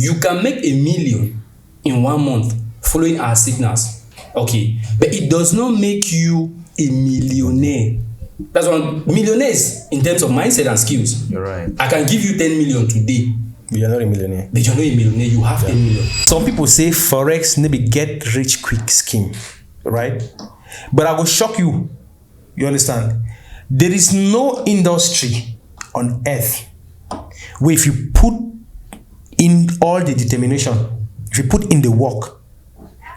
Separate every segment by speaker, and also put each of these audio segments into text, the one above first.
Speaker 1: You can make 1 million in 1 month following our signals. Okay. But it does not make you a millionaire. That's what millionaires in terms of mindset and skills.
Speaker 2: You're right.
Speaker 1: I can give you 10 million today.
Speaker 3: But you're not a millionaire.
Speaker 1: But you're not a millionaire, you have 10 million.
Speaker 3: Some people say Forex maybe get rich quick scheme, right? But I will shock you. You understand? There is no industry on earth where if you put in all the determination, if you put in the work,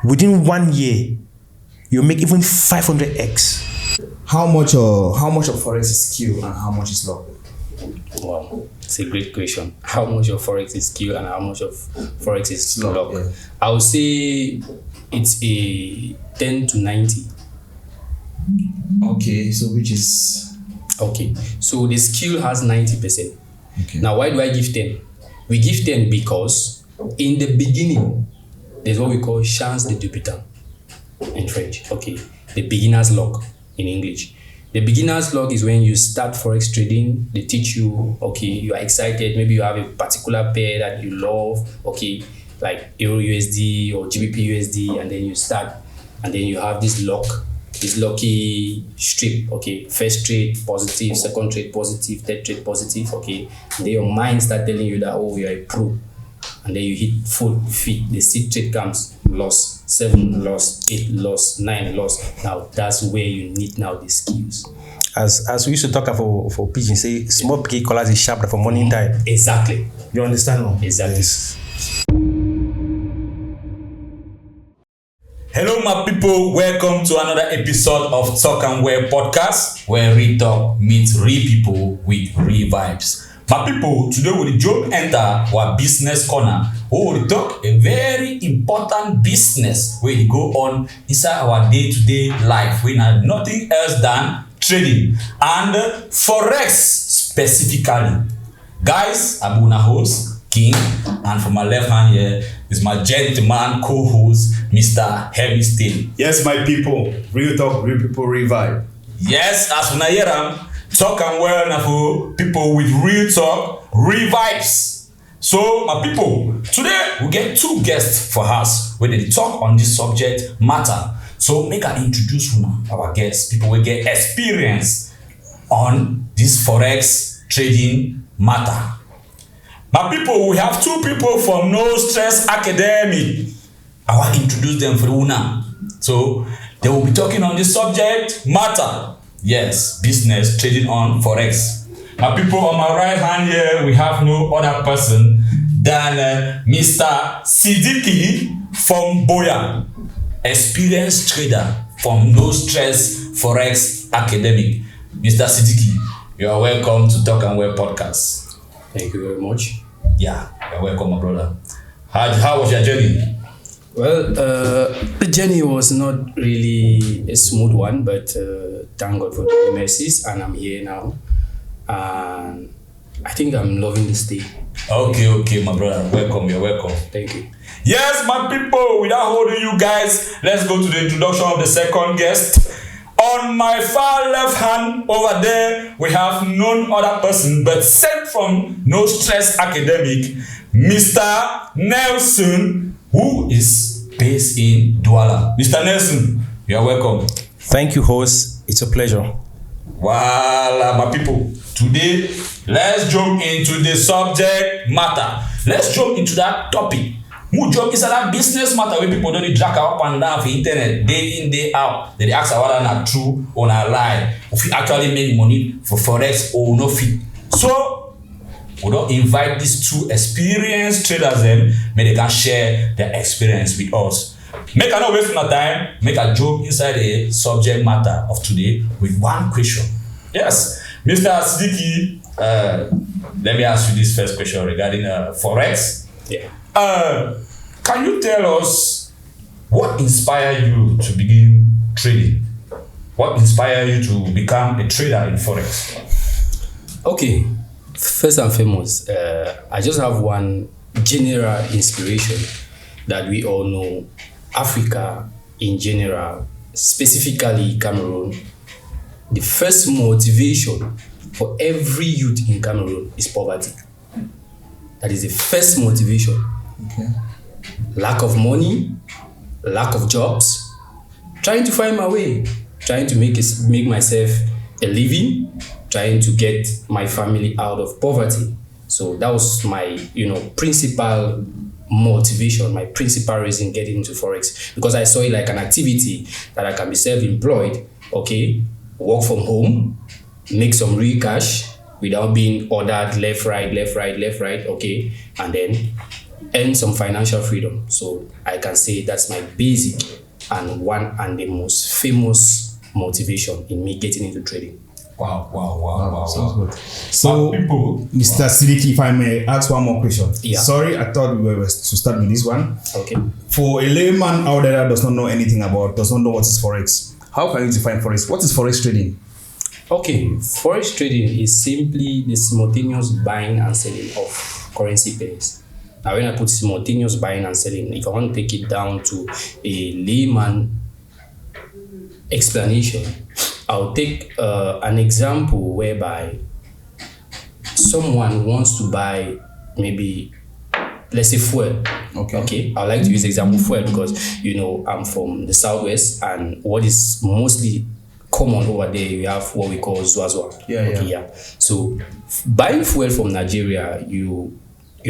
Speaker 3: within 1 year, you make even 500x.
Speaker 2: How much of Forex is skill and how much is luck?
Speaker 1: Wow, it's a great question. How much of Forex is skill and how much of Forex is luck?
Speaker 2: Yeah.
Speaker 1: I would say it's a 10 to 90.
Speaker 2: Okay, so which is...
Speaker 1: Okay, so the skill has 90%.
Speaker 2: Okay.
Speaker 1: Now, why do I give 10? We give 10 because in the beginning, there's what we call chance de débutant in French. Okay, the beginner's luck in English. The beginner's luck is when you start Forex trading, they teach you, okay, you are excited, maybe you have a particular pair that you love, okay, like Euro USD or GBP USD, and then you start, and then you have this luck, this lucky strip, okay, first trade positive, second trade positive, third trade positive, okay, and then your mind start telling you that, oh, you are a pro, and then you hit 4 feet, the 6th trade comes, loss, 7 loss, 8 loss, 9 loss. Now that's where you need now the skills.
Speaker 3: As we used to talk for pigeon, say small picky colors is sharp for morning time.
Speaker 1: Exactly.
Speaker 3: You understand? No?
Speaker 1: Exactly.
Speaker 3: Yes.
Speaker 4: Hello, my people. Welcome to another episode of TalkAm podcast, where real talk meets real people with real vibes. My people, today we jump enter our business corner. We will talk a very important business where you go on inside our day-to-day life. We have nothing else than trading and Forex specifically. Guys, I'm your host, King, and from my left hand here is my gentleman co-host, Mr. Heavy.
Speaker 5: Yes, my people. Real talk, real people, real vibe.
Speaker 4: Yes, as we hear them, talk and well now for people with real talk, real vibes. So, my people, today we get 2 guests for us where they talk on this subject matter. So, make I introduce our guests. People will get experience on this Forex trading matter. My people, we have 2 people from No Stress Academy. I want to introduce them for Una. So, they will be talking on this subject matter. Yes, business trading on Forex. My people, on my right hand here, we have no other person than Mr. Sidiki from Boya, experienced trader from No Stress Forex Academy. Mr. Sidiki, you are welcome to Talk and Well podcast.
Speaker 1: Thank you very much.
Speaker 4: Yeah, you're welcome, my brother. How was your journey?
Speaker 1: Well, the journey was not really a smooth one, but thank God for the mercies, and I'm here now. And I think I'm loving this day.
Speaker 4: Okay, my brother. Welcome, you're welcome.
Speaker 1: Thank you.
Speaker 4: Yes, my people, without holding you guys, let's go to the introduction of the second guest. On my far left hand over there, we have none other person but sent from No Stress Academic, Mr. Nelson, who is based in Douala. Mr. Nelson, you are welcome.
Speaker 3: Thank you, host. It's a pleasure.
Speaker 4: Voila, my people. Today, let's jump into the subject matter. Let's jump into that topic. Who jump inside that business matter where people don't drag up and down for internet day in, day out. They ask whether not true or not lie. If you actually make money for Forex or no fit. So, we don't invite these 2 experienced traders them, may they can share their experience with us. Make a not waste my time, make a jump inside the subject matter of today with 1 question. Yes, Mr. Sidiki, let me ask you this first question regarding Forex.
Speaker 1: Yeah.
Speaker 4: Can you tell us what inspired you to begin trading? What inspired you to become a trader in Forex?
Speaker 1: Okay. First and foremost, I just have one general inspiration that we all know. Africa in general, specifically Cameroon, the first motivation for every youth in Cameroon is poverty. That is the first motivation.
Speaker 2: Okay.
Speaker 1: Lack of money, lack of jobs, trying to find my way, trying to make myself a living, trying to get my family out of poverty. So that was my, principal motivation, my principal reason getting into Forex, because I saw it like an activity that I can be self-employed, okay, work from home, make some real cash without being ordered left, right, okay, and then earn some financial freedom. So I can say that's my basic and the most famous motivation in me getting into trading.
Speaker 4: Wow.
Speaker 2: Sounds good. So,
Speaker 4: people,
Speaker 2: Mr. Sidiki, if I may ask one more question.
Speaker 1: Yeah.
Speaker 2: Sorry, I thought we were to start with this one.
Speaker 1: Okay.
Speaker 2: For a layman out there that does not know anything about, does not know what is Forex, how can you define Forex? What is Forex trading?
Speaker 1: Okay, Forex trading is simply the simultaneous buying and selling of currency pairs. Now, when I put simultaneous buying and selling, if I want to take it down to a layman explanation, I'll take an example whereby someone wants to buy maybe, let's say, fuel. Okay. I like to use example fuel because I'm from the southwest, and what is mostly common over there, we have what we call Zwazwa. Yeah. So buying fuel from Nigeria, you're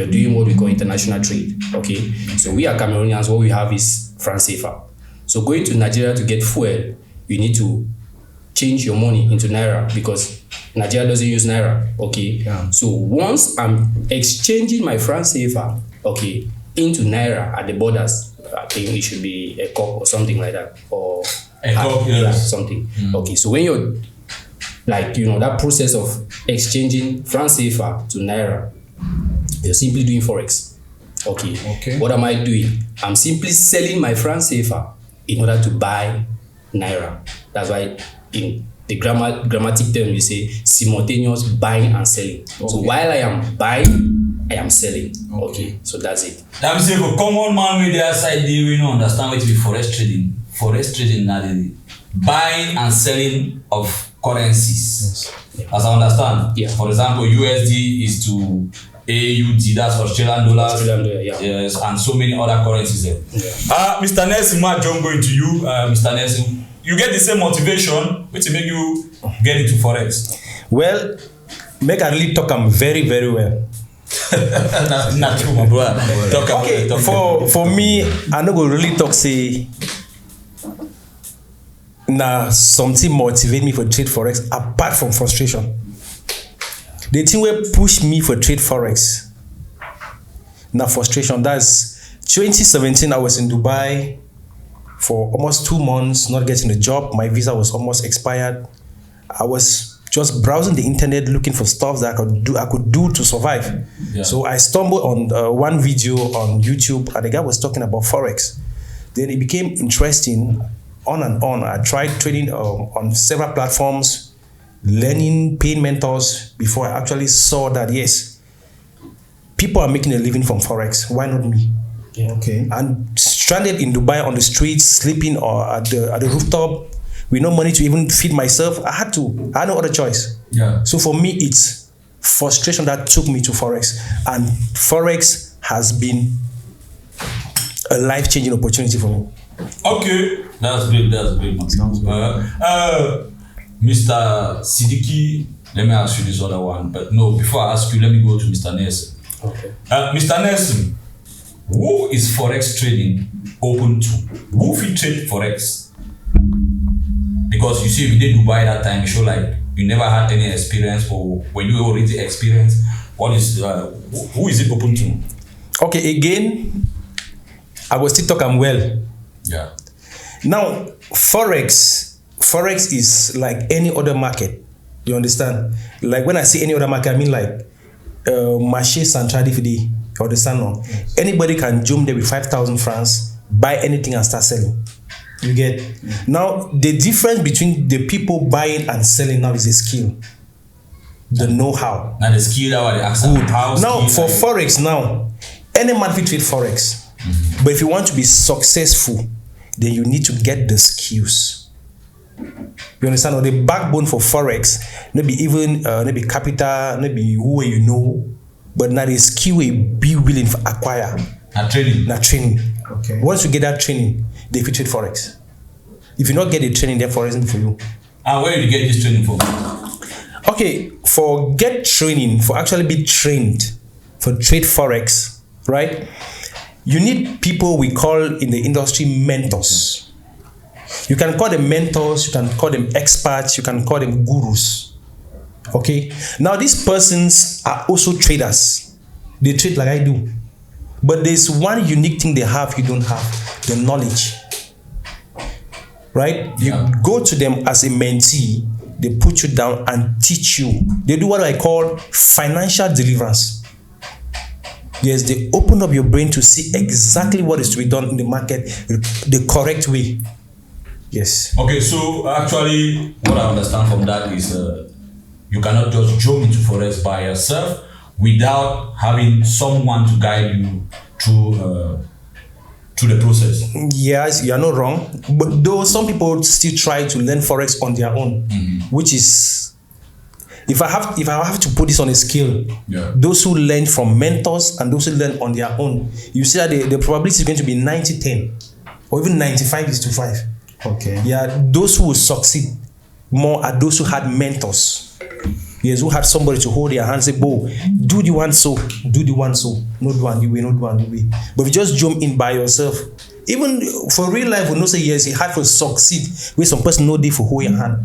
Speaker 1: doing what we call international trade. Okay. So we are Cameroonians, what we have is franc CFA. So going to Nigeria to get fuel, you need to change your money into naira because Nigeria doesn't use naira. Okay.
Speaker 2: Yeah.
Speaker 1: So once I'm exchanging my franc CFA, okay, into naira at the borders, I think it should be a cup or something like that, or
Speaker 4: a cup, yes.
Speaker 1: something. Okay. So when you're like that process of exchanging franc CFA to naira, you're simply doing Forex. Okay. What am I doing? I'm simply selling my franc CFA in order to buy naira. That's why in the grammatic term you say simultaneous buying and selling. Okay. So while I am buying, I am selling. Okay. So that's it.
Speaker 4: That means for common man with their side, they will not understand what to be Forex trading. Forex trading now the buying and selling of currencies.
Speaker 1: Yes.
Speaker 4: As I understand.
Speaker 1: Yeah.
Speaker 4: For example, USD is to AUD, that's Australian dollars.
Speaker 1: Australian dollar, yeah.
Speaker 4: Yes, and so many other currencies there.
Speaker 1: Yeah.
Speaker 4: Mr. Nelson, John going to you, Mr. Nelson. You get the same motivation which make you get into Forex.
Speaker 3: Well, make I really TalkAm very, very well.
Speaker 4: Not true, my brother.
Speaker 3: Okay, for me, I no go really talk say something motivate me for trade Forex apart from frustration. The thing will push me for trade Forex. Now frustration. That's 2017. I was in Dubai for almost 2 months, not getting a job. My visa was almost expired. I was just browsing the internet looking for stuff that I could do to survive. Yeah. So I stumbled on one video on YouTube, and the guy was talking about Forex. Then it became interesting. On and on. I tried trading on several platforms, learning, paying mentors before I actually saw that yes, people are making a living from Forex. Why not me?
Speaker 1: Yeah.
Speaker 2: Okay.
Speaker 3: And stranded in Dubai on the streets, sleeping or at the rooftop with no money to even feed myself. I had no other choice.
Speaker 4: Yeah.
Speaker 3: So for me, it's frustration that took me to Forex, and Forex has been a life-changing opportunity for me.
Speaker 4: Okay, that's great. Mr. Sidiki, let me ask you this other one. But no, before I ask you, let me go to Mr. Nelson.
Speaker 1: Okay.
Speaker 4: Mr. Nelson, who is Forex trading open to? Who will trade Forex? Because you see, if you did Dubai that time, you show like you never had any experience, or when you already experienced, what is who is it open to?
Speaker 3: Okay, again, I will still TalkAm well.
Speaker 4: Yeah.
Speaker 3: Now, Forex is like any other market. You understand? Like when I say any other market, I mean like marché central d'FD. You understand? No? Yes. Anybody can jump there with 5,000 francs, buy anything and start selling. You get? Mm-hmm. Now, the difference between the people buying and selling now is a skill. The know-how.
Speaker 4: Now the skill that they accept.
Speaker 3: Now, for Forex now, any man will trade Forex. Mm-hmm. But if you want to be successful, then you need to get the skills. You understand? Or the backbone for Forex, maybe even maybe capital, maybe who you know, but not the skill will be willing to acquire
Speaker 4: A training.
Speaker 3: Na training.
Speaker 2: Okay.
Speaker 3: Once you get that training, they fit trade forex. If you not get the training, then forex isn't for you.
Speaker 4: And where did you get this training from?
Speaker 3: Okay, for get training, for actually be trained for trade forex, right? You need people we call in the industry mentors. You can call them mentors, you can call them experts, you can call them gurus. Okay, now these persons are also traders. They trade like I do, but there's one unique thing they have you don't have: the knowledge. Right?
Speaker 4: Yeah.
Speaker 3: You go to them as a mentee, they put you down and teach you. They do what I call financial deliverance. Yes, they open up your brain to see exactly what is to be done in the market the correct way. Yes.
Speaker 4: Okay, so actually, what I understand from that is you cannot just jump into forex by yourself without having someone to guide you through the process.
Speaker 3: Yes, you are not wrong. But though some people still try to learn forex on their own, which is, if I have to put this on a scale, those who learn from mentors and those who learn on their own, you see that the probability is going to be 90-10 or even 95-5.
Speaker 2: Okay.
Speaker 3: Yeah, those who will succeed more are those who had mentors. Yes, who had somebody to hold their hand and say, "Bo, do the one so, do the one so, no do one the way, no do one the way." But if you just jump in by yourself, even for real life, we know say yes, it hard to succeed with some person no day for hold your hand.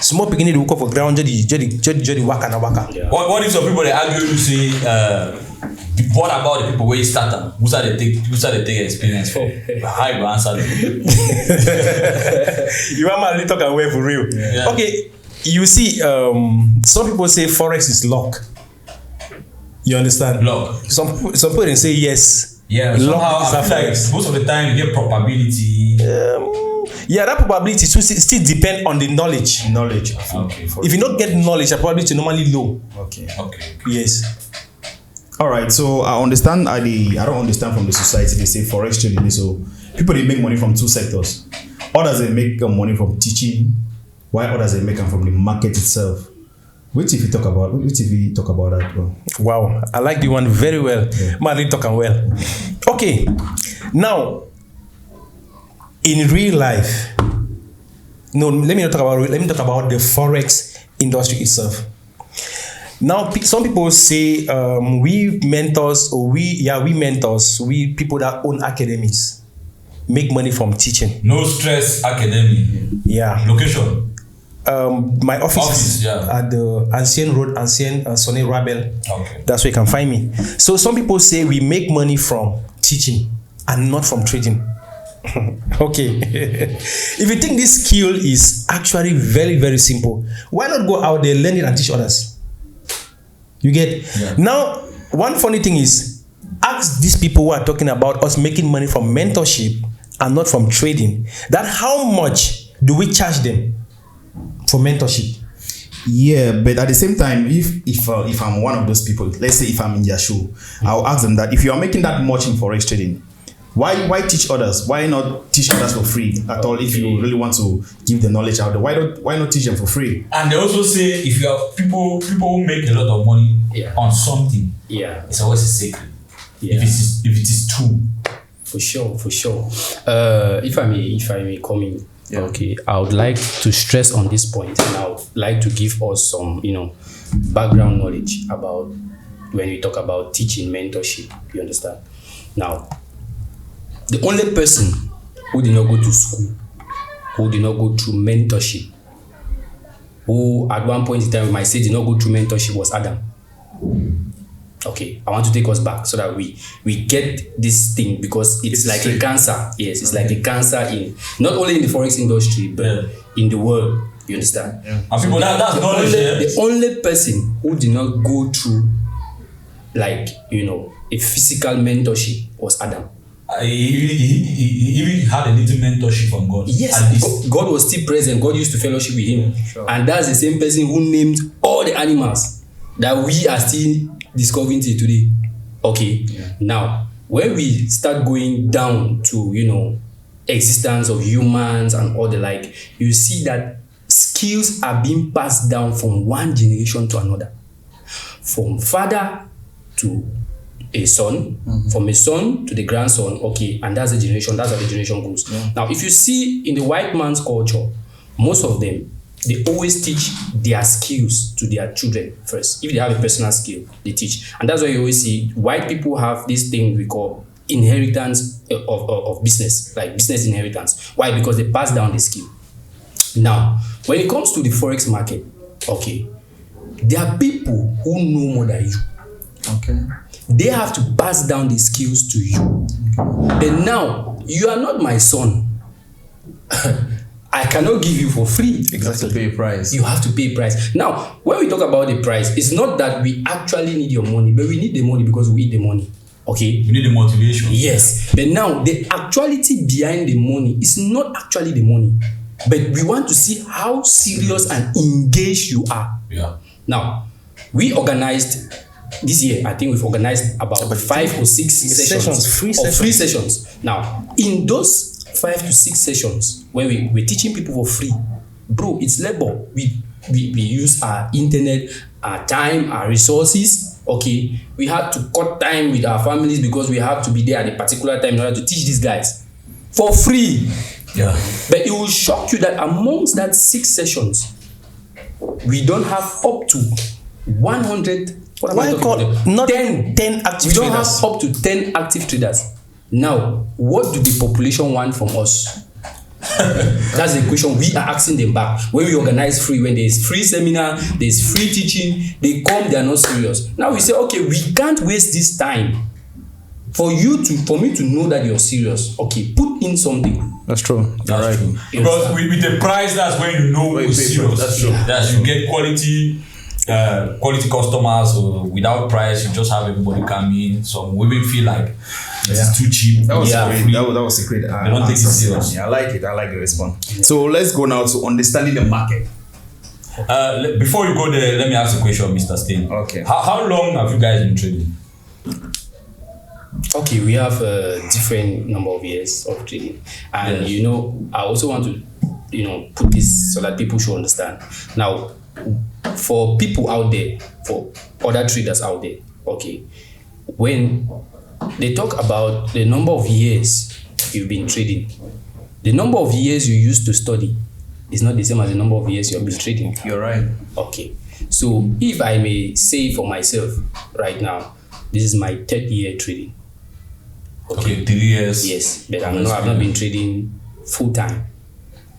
Speaker 3: Small beginning to walk off for ground, jadi waka na waka.
Speaker 1: Yeah.
Speaker 4: What if some people they argue to say, what about the people where you start them? Who's that they take experience for? How you answer them?
Speaker 3: You want my little talk away for real?
Speaker 4: Yeah.
Speaker 3: Okay. You see, some people say forex is luck. You understand?
Speaker 4: Luck.
Speaker 3: Some people they say yes.
Speaker 4: Yeah.
Speaker 3: Luck
Speaker 4: Somehow
Speaker 3: is
Speaker 4: I
Speaker 3: a
Speaker 4: feel like
Speaker 3: forex.
Speaker 4: most of the time you get probability.
Speaker 3: Yeah, that probability still depend on the knowledge.
Speaker 2: Knowledge.
Speaker 4: Okay.
Speaker 3: If you don't get knowledge, the probability normally low.
Speaker 2: Okay.
Speaker 4: Okay.
Speaker 3: Yes.
Speaker 2: All right. So I understand. I don't understand from the society. They say forex trading. So people they make money from two sectors. Others they make money from teaching, while others they make them from the market itself. Which if you talk about that, bro?
Speaker 3: Wow, I like the one very well.
Speaker 2: Yeah.
Speaker 3: Man, really talking well. Okay, now in real life, no, let me talk about the forex industry itself. Now, some people say we mentors, we people that own academies make money from teaching.
Speaker 4: No Stress Academy.
Speaker 3: Yeah.
Speaker 4: Location.
Speaker 3: My office is
Speaker 4: yeah.
Speaker 3: at the Ancien Road, Sonny Rabel.
Speaker 4: Okay.
Speaker 3: That's where you can find me. So some people say we make money from teaching and not from trading. Okay. If you think this skill is actually very, very simple, why not go out there, learn it and teach others? You get?
Speaker 4: Yeah.
Speaker 3: Now, one funny thing is, ask these people who are talking about us making money from mentorship and not from trading, that how much do we charge them for mentorship?
Speaker 2: Yeah, but at the same time, if I'm one of those people, let's say if I'm in their shoe, I'll ask them that if you are making that much in forex trading, why teach others? Why not teach others for free at all? If you really want to give the knowledge out there, why not teach them for free?
Speaker 4: And they also say if you have people who make a lot of money on something, it's always a secret.
Speaker 1: Yeah.
Speaker 4: If it is true.
Speaker 1: For sure. If I may come in, okay, I would like to stress on this point, and I would like to give us some, background knowledge about when we talk about teaching mentorship. You understand? Now, the only person who did not go to school, who did not go through mentorship, who at one point in time we might say did not go through mentorship was Adam. Okay, I want to take us back so that we get this thing, because it's like a cancer. Yes, it's like a cancer in not only in the forex industry but in the world. You understand?
Speaker 4: Yeah. And people that's knowledge.
Speaker 1: The only person who did not go through a physical mentorship was Adam.
Speaker 4: He even had a little mentorship from God.
Speaker 1: Yes, God was still present. God used to fellowship with him, and that's the same person who named all the animals that we are still discovering till today. Okay, now when we start going down to existence of humans and all the like, you see that skills are being passed down from one generation to another, from father to a son, from a son to the grandson, okay, and that's how the generation goes. Now, if you see in the white man's culture, most of them, they always teach their skills to their children first. If they have a personal skill, they teach. And that's why you always see white people have this thing we call inheritance of business, like business inheritance. Why? Because they pass down the skill. Now, when it comes to the Forex market, okay, there are people who know more than you.
Speaker 2: Okay.
Speaker 1: They have to pass down the skills to you. And now, you are not my son. I cannot give you for free.
Speaker 2: You have to pay a price.
Speaker 1: You have to pay a price. Now, when we talk about the price, it's not that we actually need your money, but we need the money because we need the money. Okay?
Speaker 4: You need the motivation.
Speaker 1: Yes. But now, the actuality behind the money is not actually the money. But we want to see how serious and engaged you are.
Speaker 4: Yeah.
Speaker 1: Now, we organized this year, I think we've organized about 5 or 6 sessions.
Speaker 3: Free
Speaker 1: sessions. Now, in those 5 to 6 sessions, where we're teaching people for free, bro, it's labor. We use our internet, our time, our resources. Okay, we had to cut time with our families because we have to be there at a particular time in order to teach these guys for free.
Speaker 4: Yeah.
Speaker 1: But it will shock you that amongst that 6 sessions, we don't have up to 100. What am I talking about?
Speaker 3: Not
Speaker 1: 10
Speaker 3: active
Speaker 1: we don't
Speaker 3: traders.
Speaker 1: have up to 10 active traders. Now, what do the population want from us? That's the question we are asking them back. When we organize free, when there's free seminar, there's free teaching, they come, they are not serious. Now we say, okay, we can't waste this time for me to know that you're serious. Okay, put in something.
Speaker 2: That's true.
Speaker 4: That's true. Because with the price, that's when you know it's serious.
Speaker 2: That's true.
Speaker 4: That you get quality customers. Without price, you just have everybody come in. Some women feel like it's too cheap.
Speaker 2: That was
Speaker 4: great.
Speaker 2: great. That was a great.
Speaker 4: They don't take it serious.
Speaker 2: Yeah, I like it. I like the response. So let's go now to understanding the market.
Speaker 4: Before you go there, let me ask a question, Mr. Steen.
Speaker 2: Okay.
Speaker 4: How long have you guys been trading?
Speaker 1: Okay, we have a different number of years of trading, and I also want to put this so that people should understand. Now, for people out there, for other traders out there, okay, when they talk about the number of years you've been trading, the number of years you used to study is not the same as the number of years you've been trading.
Speaker 2: You're right.
Speaker 1: Okay, so if I may say for myself right now, this is my 3rd year trading.
Speaker 4: Okay, 3 years.
Speaker 1: Yes, but I've not been trading full time.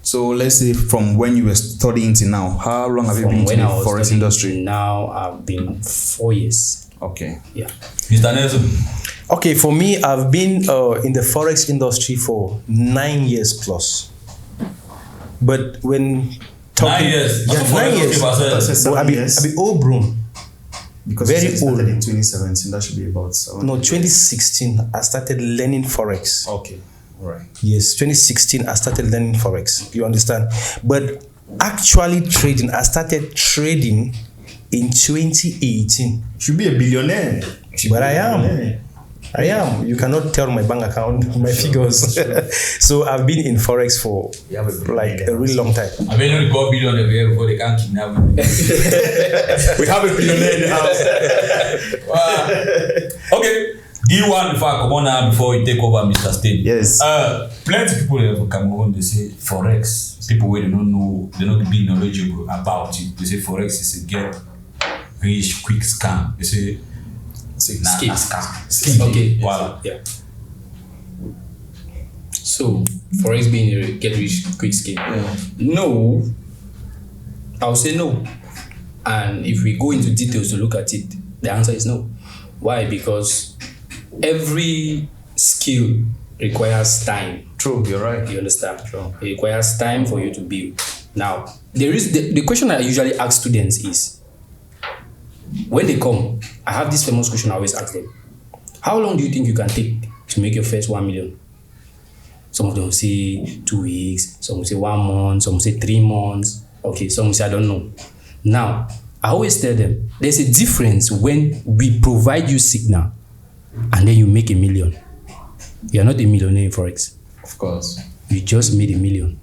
Speaker 2: So let's say from when you were studying to now, how long have you been in the Forex industry?
Speaker 1: Now I've been 4 years.
Speaker 2: Okay.
Speaker 1: Yeah.
Speaker 4: Mr. Nelson.
Speaker 3: Okay, for me, I've been in the Forex industry for 9 years plus. But when talking...
Speaker 4: 9 years?
Speaker 3: Yeah, 9 years.
Speaker 2: Well,
Speaker 3: I be old broom.
Speaker 2: Because
Speaker 3: very
Speaker 2: you started
Speaker 3: old.
Speaker 2: in 2017, that should be about 7.
Speaker 3: No, 2016, I started learning Forex.
Speaker 2: Okay. All right.
Speaker 3: Yes, 2016, I started learning Forex. You understand? But actually trading, I started trading in 2018.
Speaker 2: Should be a billionaire.
Speaker 3: But I am. I am. You cannot tell my bank account, my figures. So I've been in Forex for like a really long time.
Speaker 4: I mean, only got billionaire here before they can't kidnap me.
Speaker 2: We have a billionaire in the house.
Speaker 4: Wow. Okay. D1 before I come on now, before you take over, Mr. Steen.
Speaker 2: Yes.
Speaker 4: Plenty of people in Cameroon, they say Forex. People where they don't know, they're not be knowledgeable about it. They say Forex is a get rich quick scam. They say scam.
Speaker 1: Okay.
Speaker 4: Wow.
Speaker 1: Yeah. So Forex being a get rich quick scheme.
Speaker 2: Yeah.
Speaker 1: No. I'll say no. And if we go into details to look at it, the answer is no. Why? Because every skill requires time.
Speaker 2: True, you're right.
Speaker 1: You understand?
Speaker 2: Sure.
Speaker 1: It requires time for you to build. Now, there is the question I usually ask students is, when they come, I have this famous question I always ask them. How long do you think you can take to make your first 1 million? Some of them will say 2 weeks, some will say 1 month, some will say 3 months. Okay, some will say I don't know. Now, I always tell them, there's a difference when we provide you signal and then you make $1 million. You are not a millionaire in Forex.
Speaker 2: Of course.
Speaker 1: You just made $1 million.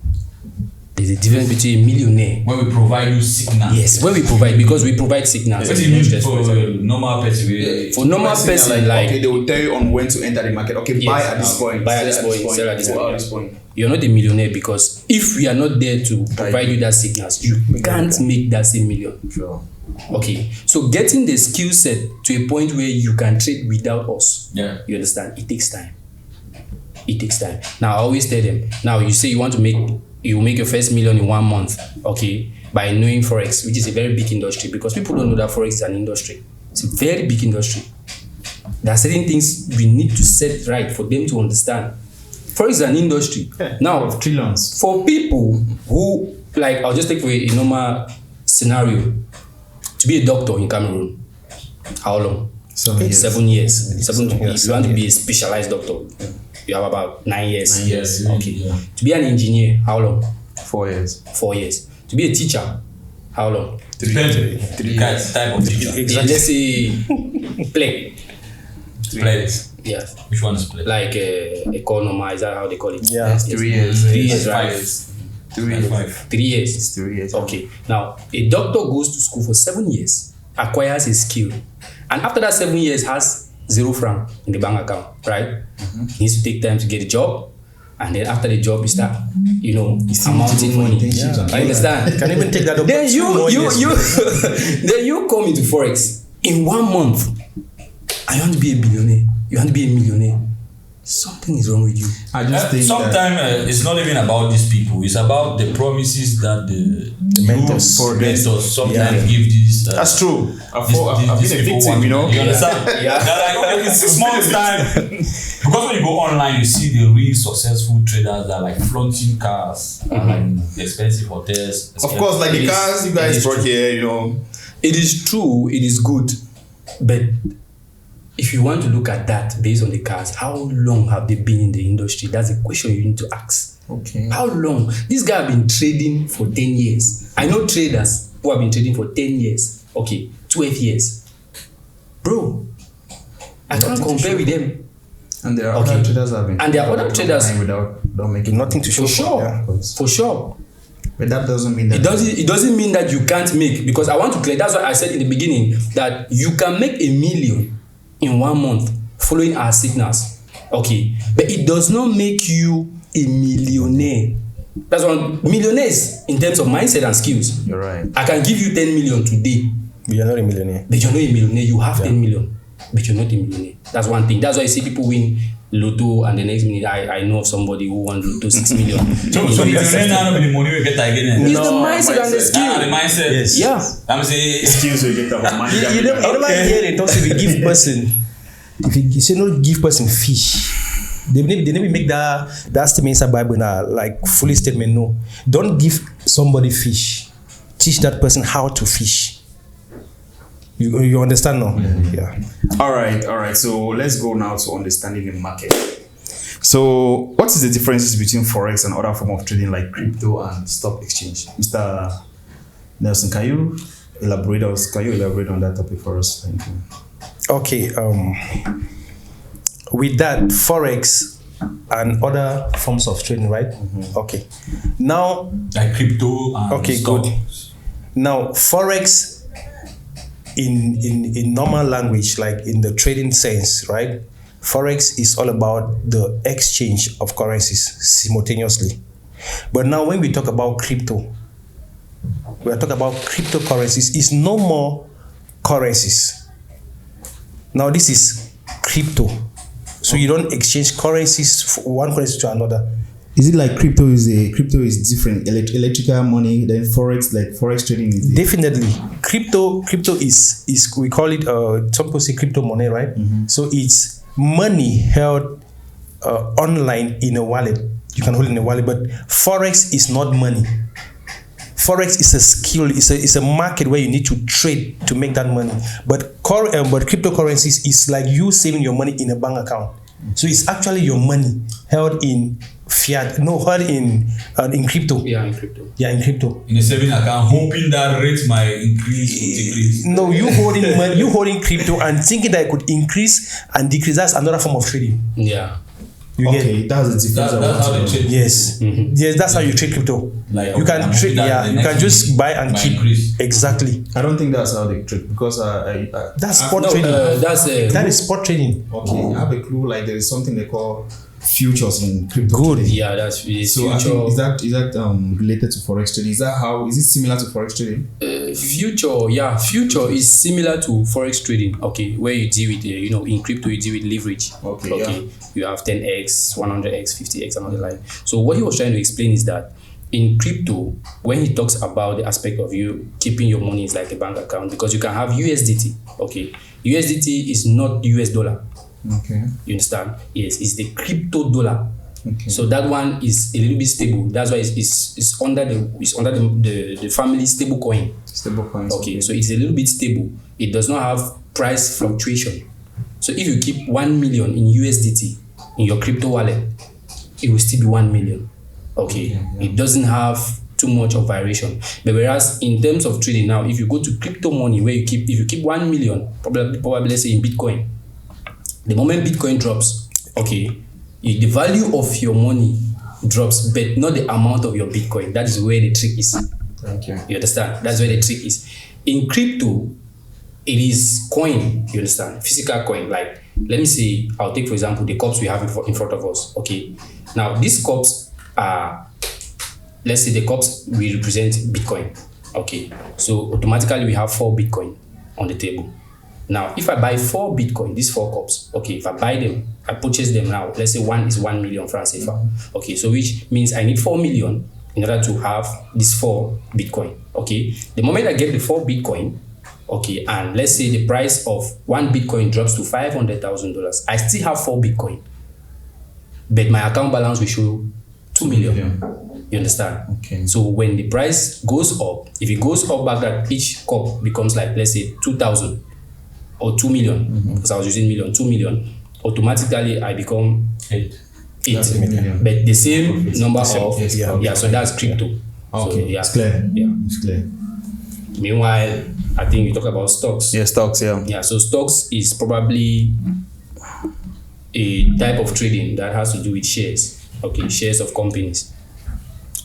Speaker 1: There's a difference between a millionaire.
Speaker 4: When we provide you signal.
Speaker 1: Yes, when we provide, because we provide signals.
Speaker 4: What do you mean for normal person?
Speaker 1: For normal person, like
Speaker 2: okay, they will tell you on when to enter the market. Okay,
Speaker 1: Yes.
Speaker 2: buy at this point,
Speaker 1: Buy at this point, sell at this
Speaker 2: sell
Speaker 1: point.
Speaker 2: at this point.
Speaker 1: you're not a millionaire, because if we are not there to provide you that signals, you can't make that same million.
Speaker 2: Sure.
Speaker 1: Okay, so getting the skill set to a point where you can trade without us,
Speaker 4: Yeah.
Speaker 1: you understand, it takes time. It takes time. Now I always tell them, now you say you want to make your first million in 1 month, okay, by knowing Forex, which is a very big industry, because people don't know that Forex is an industry. It's a very big industry. There are certain things we need to set right for them to understand. Forex is an industry.
Speaker 2: Yeah.
Speaker 1: Now,
Speaker 2: Of trillions.
Speaker 1: for people who, like, I'll just take for a normal scenario, to be a doctor in Cameroon, how long?
Speaker 2: 7 years.
Speaker 1: 7 years. If you want to be a
Speaker 3: years.
Speaker 1: specialized doctor, you have about 9 years.
Speaker 2: 9 years.
Speaker 1: Okay.
Speaker 4: Yeah.
Speaker 1: To be an engineer, how long?
Speaker 2: 4 years.
Speaker 1: 4 years. To be a teacher, how long?
Speaker 4: Depends. The type of teacher.
Speaker 1: Yeah, let's say play.
Speaker 4: Plays.
Speaker 1: Yeah.
Speaker 4: Which one is play?
Speaker 1: Like economy, is that how they call it?
Speaker 3: Yeah.
Speaker 1: Yes.
Speaker 2: 3 years.
Speaker 1: 3 years,
Speaker 4: Like
Speaker 1: right?
Speaker 4: 5 years.
Speaker 2: 3
Speaker 4: Like
Speaker 2: years.
Speaker 4: 5.
Speaker 1: 3 years.
Speaker 2: It's 3 years.
Speaker 1: Okay. Now, a doctor goes to school for 7 years, acquires a skill, and after that 7 years has 0 franc in the bank account, right? He needs to take time to get a job, and then after the job, you start, amounting money.
Speaker 2: internships and
Speaker 1: I understand.
Speaker 3: Can even take that up.
Speaker 1: Then
Speaker 3: to 2 more years.
Speaker 1: then you come into Forex in 1 month. I want to be a billionaire. You want to be a millionaire. Something is wrong with you.
Speaker 2: I just think that
Speaker 4: Sometimes it's not even about these people. It's about the promises that the
Speaker 3: mentors.
Speaker 4: mentors sometimes give these.
Speaker 2: that's true. I've
Speaker 4: these
Speaker 2: been a
Speaker 4: people
Speaker 2: victim,
Speaker 4: want-
Speaker 2: you know.
Speaker 4: You understand?
Speaker 1: Yeah.
Speaker 4: They're like, okay, in 6 months time. Because when you go online, you see the real successful traders that are like flaunting cars, and like expensive hotels.
Speaker 2: Of course, like the
Speaker 1: It is-
Speaker 2: cars you
Speaker 1: it
Speaker 2: guys
Speaker 1: is
Speaker 2: brought
Speaker 1: true.
Speaker 2: here,
Speaker 1: It is true, it is good, but if you want to look at that based on the cars, how long have they been in the industry? That's a question you need to ask.
Speaker 2: Okay.
Speaker 1: How long? This guy have been trading for 10 years. I know traders who have been trading for 10 years. Okay, 12 years. Bro, I can't compare with them.
Speaker 2: And there are
Speaker 1: Okay.
Speaker 2: other traders that have been.
Speaker 1: And there are other traders-
Speaker 2: without making
Speaker 3: Nothing to show
Speaker 1: For sure.
Speaker 3: Yeah.
Speaker 1: For sure.
Speaker 2: But that doesn't mean that
Speaker 1: It doesn't mean that you can't make, because I want to clear, that's what I said in the beginning, that you can make a million in 1 month following our signals. Okay. But it does not make you a millionaire. That's what millionaires in terms of mindset and skills.
Speaker 2: You're right.
Speaker 1: I can give you 10 million today,
Speaker 3: But you're not a millionaire.
Speaker 1: but you're not a millionaire. You have 10 million, but you're not a millionaire. That's one thing. That's why you see people win Lotto, and the next minute I know of somebody who won Lotto 6 million.
Speaker 4: So millionaire now be the money we get again.
Speaker 1: It's the mindset and the skill.
Speaker 4: The mindset.
Speaker 3: Yes.
Speaker 1: Yeah.
Speaker 4: I'm saying
Speaker 5: Skills we get about money.
Speaker 3: You never hear they talk if you give person, if you say no give person fish, they never make that statement inside Bible now, like fully statement. No, don't give somebody fish. Teach that person how to fish. You understand now? Yeah.
Speaker 2: All right. So let's go now to understanding the market. So, what is the differences between Forex and other form of trading like crypto and stock exchange? Mr. Nelson, can you elaborate on that topic for us? Thank you.
Speaker 3: Okay. With that, Forex and other forms of trading, right? Okay. Now,
Speaker 4: like crypto and
Speaker 3: okay,
Speaker 4: stock.
Speaker 3: good. Now, Forex in normal language, like in the trading sense, right? Forex is all about the exchange of currencies simultaneously. But now when we talk about crypto, we are talking about cryptocurrencies. It's no more currencies. Now this is crypto. So you don't exchange currencies from one currency to another.
Speaker 2: Is it like crypto is different, electrical money, then Forex, like Forex trading is
Speaker 3: Definitely, crypto is we call it some people say crypto money, right? So it's money held online in a wallet. You can hold in a wallet, but Forex is not money. Forex is a skill. It's a market where you need to trade to make that money. But cryptocurrencies is like you saving your money in a bank account. So it's actually your money held in fiat. No, held in crypto.
Speaker 1: Yeah, in crypto.
Speaker 3: Yeah, in crypto.
Speaker 4: In a saving account, hoping that rate might increase or decrease.
Speaker 3: No, you holding crypto and thinking that it could increase and decrease. That's another form of trading.
Speaker 1: Yeah.
Speaker 3: You
Speaker 2: Okay, that's the difference.
Speaker 4: That's how they trade.
Speaker 3: Yes. Yes, that's how you trade crypto.
Speaker 4: Like,
Speaker 3: you can
Speaker 4: I'm
Speaker 3: trade,
Speaker 4: putting that
Speaker 3: yeah.
Speaker 4: in
Speaker 3: You
Speaker 4: the
Speaker 3: can
Speaker 4: next
Speaker 3: just
Speaker 4: week,
Speaker 3: buy and
Speaker 4: might
Speaker 3: keep.
Speaker 4: increase.
Speaker 3: Exactly.
Speaker 2: I don't think that's how they trade because
Speaker 3: That's
Speaker 2: I've
Speaker 3: spot
Speaker 2: not-
Speaker 3: trading.
Speaker 1: That's
Speaker 3: That is spot trading.
Speaker 2: okay. I have a clue. Like there is something they call futures in crypto.
Speaker 3: Good.
Speaker 2: trading.
Speaker 1: yeah, that's the
Speaker 2: So I
Speaker 1: future.
Speaker 2: think is that related to forex trading? Is that how? Is it similar to forex trading?
Speaker 1: Future is similar to forex trading. Okay, where you deal with in crypto you deal with leverage.
Speaker 2: Okay, yeah.
Speaker 1: You have 10x, 100x, 50x, and all the like. So what he was trying to explain is that in crypto, when he talks about the aspect of you keeping your money is like a bank account, because you can have USDT. Okay, USDT is not US dollar.
Speaker 2: Okay.
Speaker 1: You understand? Yes, it's the crypto dollar.
Speaker 2: Okay.
Speaker 1: So that one is a little bit stable. That's why it's under the family stable coin.
Speaker 2: Stable coins.
Speaker 1: Okay, so it's a little bit stable. It does not have price fluctuation. So if you keep 1 million in USDT in your crypto wallet, it will still be 1 million. Okay,
Speaker 2: yeah.
Speaker 1: It doesn't have too much of variation. But whereas in terms of trading now, if you go to crypto money where if you keep 1 million, probably let's say in Bitcoin, the moment Bitcoin drops, okay, the value of your money drops, but not the amount of your Bitcoin. That is where the trick is.
Speaker 2: Thank you.
Speaker 1: You understand? That's where the trick is. In crypto, it is coin. You understand? Physical coin. Like, let me say, I'll take for example the cups we have in front of us. Okay. Now these cups are, let's say the cups will represent Bitcoin. Okay. So automatically we have 4 Bitcoin on the table. Now, if I buy 4 Bitcoin, these 4 cups, okay, if I buy them, I purchase them now, let's say one is 1 million francs CFA. Okay, so which means I need 4 million in order to have these 4 Bitcoin. Okay, the moment I get the 4 Bitcoin, okay, and let's say the price of 1 Bitcoin drops to $500,000, I still have 4 Bitcoin, but my account balance will show 2 million. You understand?
Speaker 2: Okay.
Speaker 1: So when the price goes up, if it goes up back, that each cup becomes like, let's say 2,000 or 2 million, because I was using million, 2 million, automatically I become 8
Speaker 2: That's a million.
Speaker 1: But the same number
Speaker 2: Yes,
Speaker 1: of
Speaker 2: yeah.
Speaker 1: so that's crypto.
Speaker 2: Okay,
Speaker 1: So, yeah.
Speaker 2: it's clear.
Speaker 1: Yeah.
Speaker 2: It's clear.
Speaker 1: Meanwhile, I think you talk about stocks.
Speaker 2: Yeah, stocks. Yeah.
Speaker 1: Yeah, so stocks is probably a type of trading that has to do with shares. Okay, shares of companies.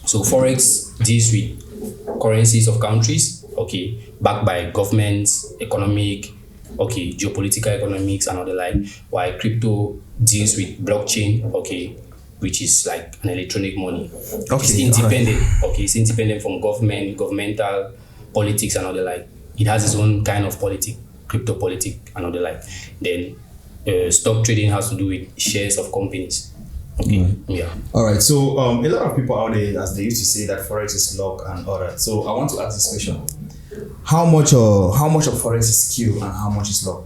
Speaker 1: So Forex deals with currencies of countries, okay, backed by governments, economic, okay, geopolitical economics and all the like, while crypto deals with blockchain, okay, which is like an electronic money. It's independent, okay, it's independent from governmental politics and all the like. It has its own kind of crypto politic and all the like. Then stock trading has to do with shares of companies. Okay, yeah.
Speaker 2: All right. So a lot of people out there, as they used to say, that forex is luck and all that. So I want to ask this question: how much of forex is skill and how much is luck?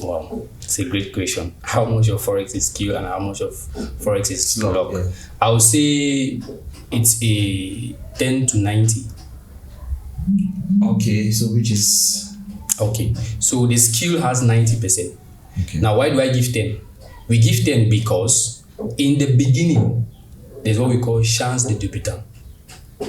Speaker 1: Wow, it's a great question. How much of Forex is skill and how much of Forex is luck?
Speaker 2: Yeah.
Speaker 1: I would say it's a 10 to 90.
Speaker 2: Okay, so which is
Speaker 1: Okay, so the skill has 90%.
Speaker 2: okay.
Speaker 1: Now, why do I give 10? We give 10 because in the beginning, there's what we call chance de débutant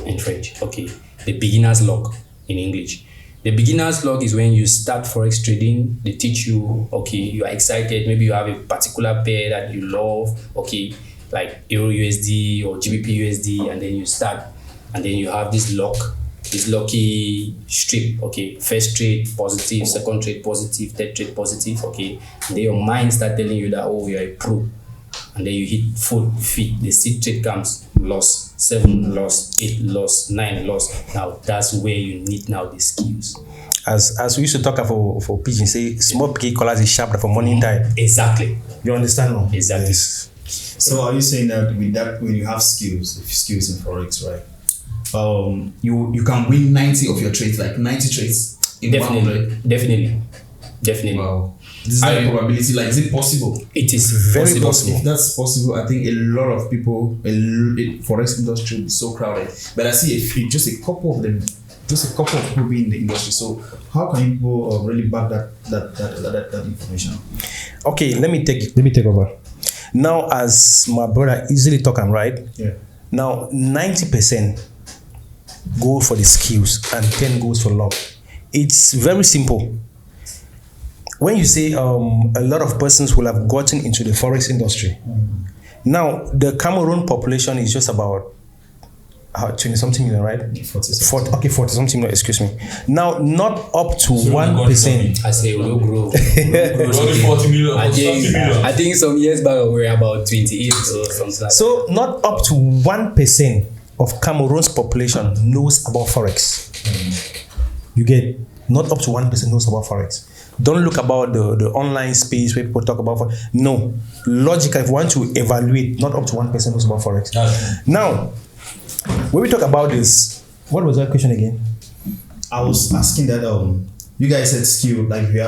Speaker 1: in French. Okay, the beginner's luck in English. The beginner's luck is when you start Forex trading, they teach you, okay, you are excited, maybe you have a particular pair that you love, okay, like Euro USD or GBP USD, and then you start, and then you have this lucky streak, okay, first trade positive, second trade positive, third trade positive, okay, and then your mind start telling you that, oh, you're a pro, and then you hit 4 feet, the 6th trade comes, loss, 7 loss, 8 loss, 9 loss. Now that's where you need now the skills.
Speaker 3: As we used to talk for pigeon, say small picky colors is sharp for morning time.
Speaker 1: Exactly.
Speaker 3: You understand now?
Speaker 1: Exactly.
Speaker 2: So are you saying that with that, when you have skills in forex, right? You can win 90 of your trades, like 90 trades in 100.
Speaker 1: Definitely.
Speaker 2: Wow. This is like probability. Like, is it possible?
Speaker 1: It is
Speaker 3: Very
Speaker 1: possible.
Speaker 2: If that's possible, I think a lot of people, forex industry will be so crowded. But I see just a couple of them, just a couple of people in the industry. So how can people really back that information?
Speaker 3: Okay, let me take over. Now, as my brother easily talking, right?
Speaker 2: Yeah.
Speaker 3: Now, 90% go for the skills and 10 goes for luck. It's very simple. When you say a lot of persons will have gotten into the forex industry, Now, the Cameroon population is just about 20 something million, right? 40 something million, excuse me. Now, not up to 1%.
Speaker 1: I say we'll grow.
Speaker 4: Only 40 million.
Speaker 1: I think some years back we were about 28 or something like
Speaker 3: So, not up to 1% of Cameroon's population knows about Forex. You get, not up to 1% knows about Forex. Don't look about the online space where people talk about Forex. No. Logically, if you want to evaluate, not up to 1% knows about Forex. Now, when we talk about this, what was that question again?
Speaker 2: I was asking that you guys said skill, like if you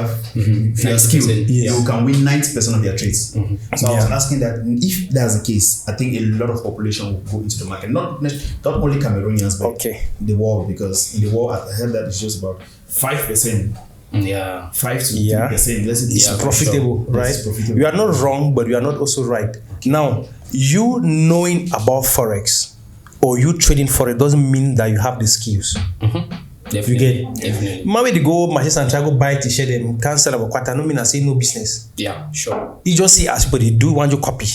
Speaker 2: are skilled,
Speaker 3: yes.
Speaker 2: you can win 90% of your trades. So I was asking that if that's the case, I think a lot of population will go into the market. Not only Cameroonians, but the world, because in the world I heard that it's just about 5%.
Speaker 1: Yeah.
Speaker 2: 5 to 10%.
Speaker 3: It's profitable, right?
Speaker 2: It's profitable.
Speaker 3: You are not wrong, but you are not also right. Now, you knowing about Forex or you trading Forex doesn't mean that you have the skills.
Speaker 1: Definitely.
Speaker 3: You get
Speaker 1: definitely.
Speaker 3: Maybe they go Manchester and try go buy t-shirt and cancel about quarter. No mean I say no business.
Speaker 1: Yeah, sure.
Speaker 3: You just see as people they do want you copy,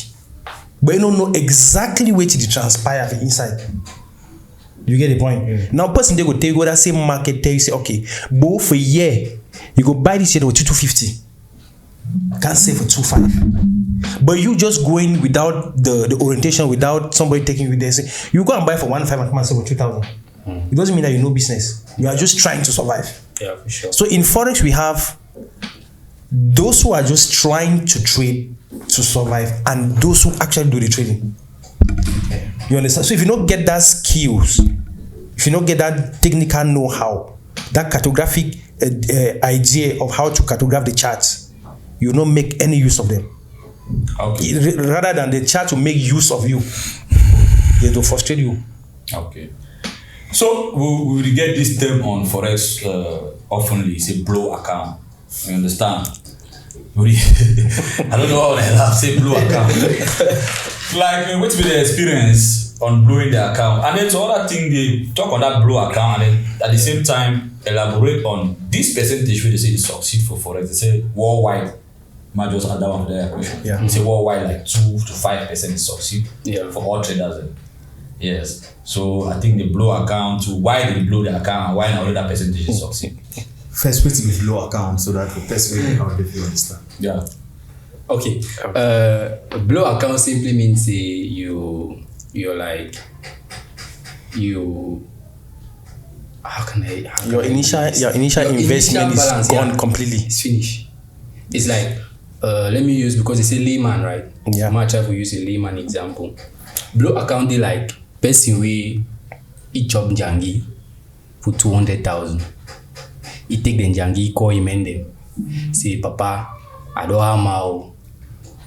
Speaker 3: but you don't know exactly what to transpire for inside. You get the point? Now, person they go take go that same market tell you say okay, but for a year you go buy this shirt with 250. Can't sell for 2.5. But you just going without the orientation, without somebody taking you there. Say, you go and buy for 1.5 and come and sell for 2,000. It doesn't mean that you know business. You are just trying to survive.
Speaker 1: Yeah, for sure.
Speaker 3: So in Forex, we have those who are just trying to trade to survive and those who actually do the trading. You understand? So if you don't get that skills, if you don't get that technical know-how, that cartographic idea of how to cartograph the charts, you will not make any use of them.
Speaker 4: Okay.
Speaker 3: Rather than the chart to make use of you, they will frustrate you.
Speaker 4: Okay. So we will get this term on Forex oftenly. It's a blow account. You understand? I don't know how the hell I say blow account. Like, what's been the experience on blowing the account? And then so other thing, they talk on that blow account and then at the same time elaborate on this percentage where they say they succeed for Forex. They say worldwide. Might just add that one to their question.
Speaker 3: Yeah.
Speaker 4: They say worldwide like 2 to 5% succeed for all traders. Yes. So I think the blow account to why they blow the account and why not that percentage succeed.
Speaker 2: First way to be blow account so that the best way how they feel understand.
Speaker 4: Yeah.
Speaker 1: Okay. Blow account simply means you're like you.
Speaker 3: Your initial investment is gone completely.
Speaker 1: It's finished. It's like let me use, because it's a layman, right?
Speaker 3: Yeah.
Speaker 1: Much I will use a layman example. Blow account they like person we each of Jangi for 200,000. He take the Jangi, call him and them. Say, Papa, I don't have my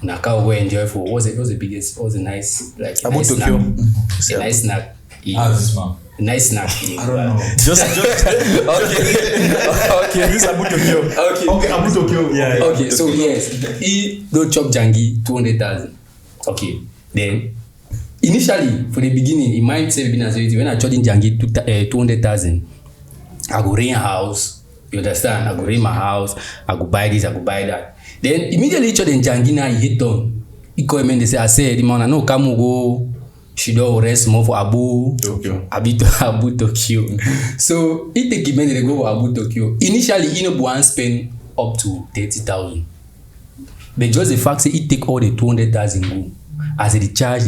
Speaker 1: Naka go enjoy for what's the biggest, what's the nice like a nice snack. A nice snack.
Speaker 4: This man.
Speaker 1: Nice snack.
Speaker 2: I don't know.
Speaker 3: Just
Speaker 1: okay.
Speaker 3: This Abu Tokyo.
Speaker 1: Okay,
Speaker 2: Abu Tokyo.
Speaker 3: Yeah.
Speaker 1: Okay, so yes, he don't chop Jangi 200,000. Okay, then initially for the beginning, he might say when I charging Jangi 200,000, I go rent a house. You understand? I go rent my house. I go buy this. I go buy that. Then immediately charging Jangi now he hit on. He call me and they say, I said, the man I know come go. She don't rest more for Abu Tokyo. Abu Tokyo. So he take him and they go for Abu Tokyo. Initially, he no go spend up to 30,000. But just the fact that he take all the 200,000 go as they charge.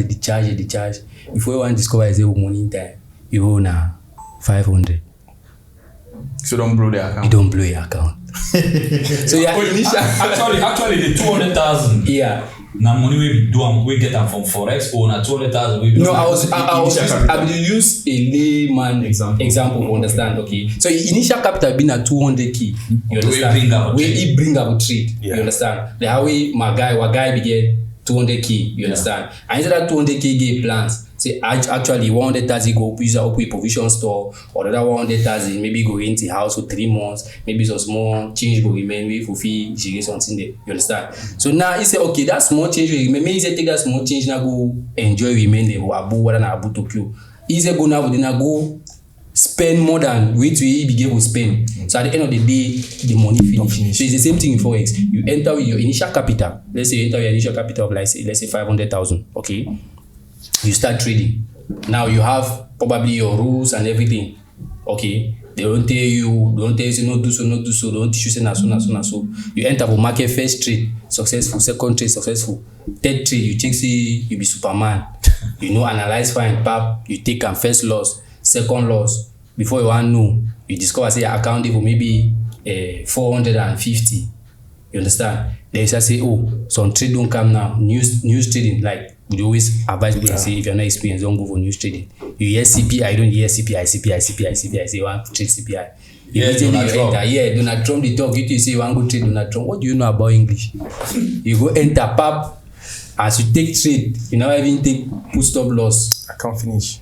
Speaker 1: Before you want to discover is money in time, you owe now 500.
Speaker 2: So don't blow the account.
Speaker 1: You don't blow your account. So yeah,
Speaker 4: actually the 200,000.
Speaker 1: Yeah.
Speaker 4: Now money we get them from Forex or na 200,000 we do.
Speaker 1: No, I will use a layman example to understand. Okay, so initial capital been at 200k. You understand? Where he bring up trade. You understand? The how we my guy beget 200k. You understand? And instead of 200k get plans. Say actually 100,000 go use a provision store, or the other 100,000 maybe go into house for 3 months, maybe some small change go remain we for fee she something there. You understand? So now he say okay, that small change will remain. Maybe he say take that small change now go enjoy remain there or Abu whether na Abu Tokyo. He say go now then go spend spend more than wait till he begin to spend. So at the end of the day, the money finish. So it's the same thing in Forex. You enter with your initial capital. Let's say you enter with your initial capital of let's say 500,000. Okay, you start trading. Now you have probably your rules and everything. Okay, they don't tell you not do so, don't teach you say na so. You enter for market, first trade successful, second trade successful, third trade you think say you be Superman. You know, analyze fine, pap, you take am first loss, second loss. Before you want know, you discover say your account for maybe 450. You understand? Then you start say, oh, some trade don't come now. News trading, like we always advise people to say, if you're not experienced, don't go for news trading. You hear CPI, don't hear CPI. Say you want to trade CPI. Immediately you enter, Donald Trump they talk, you say you want to go trade Donald Trump. What do you know about English? You go enter pap. As you take trade, you never even take put stop loss.
Speaker 3: Account finish.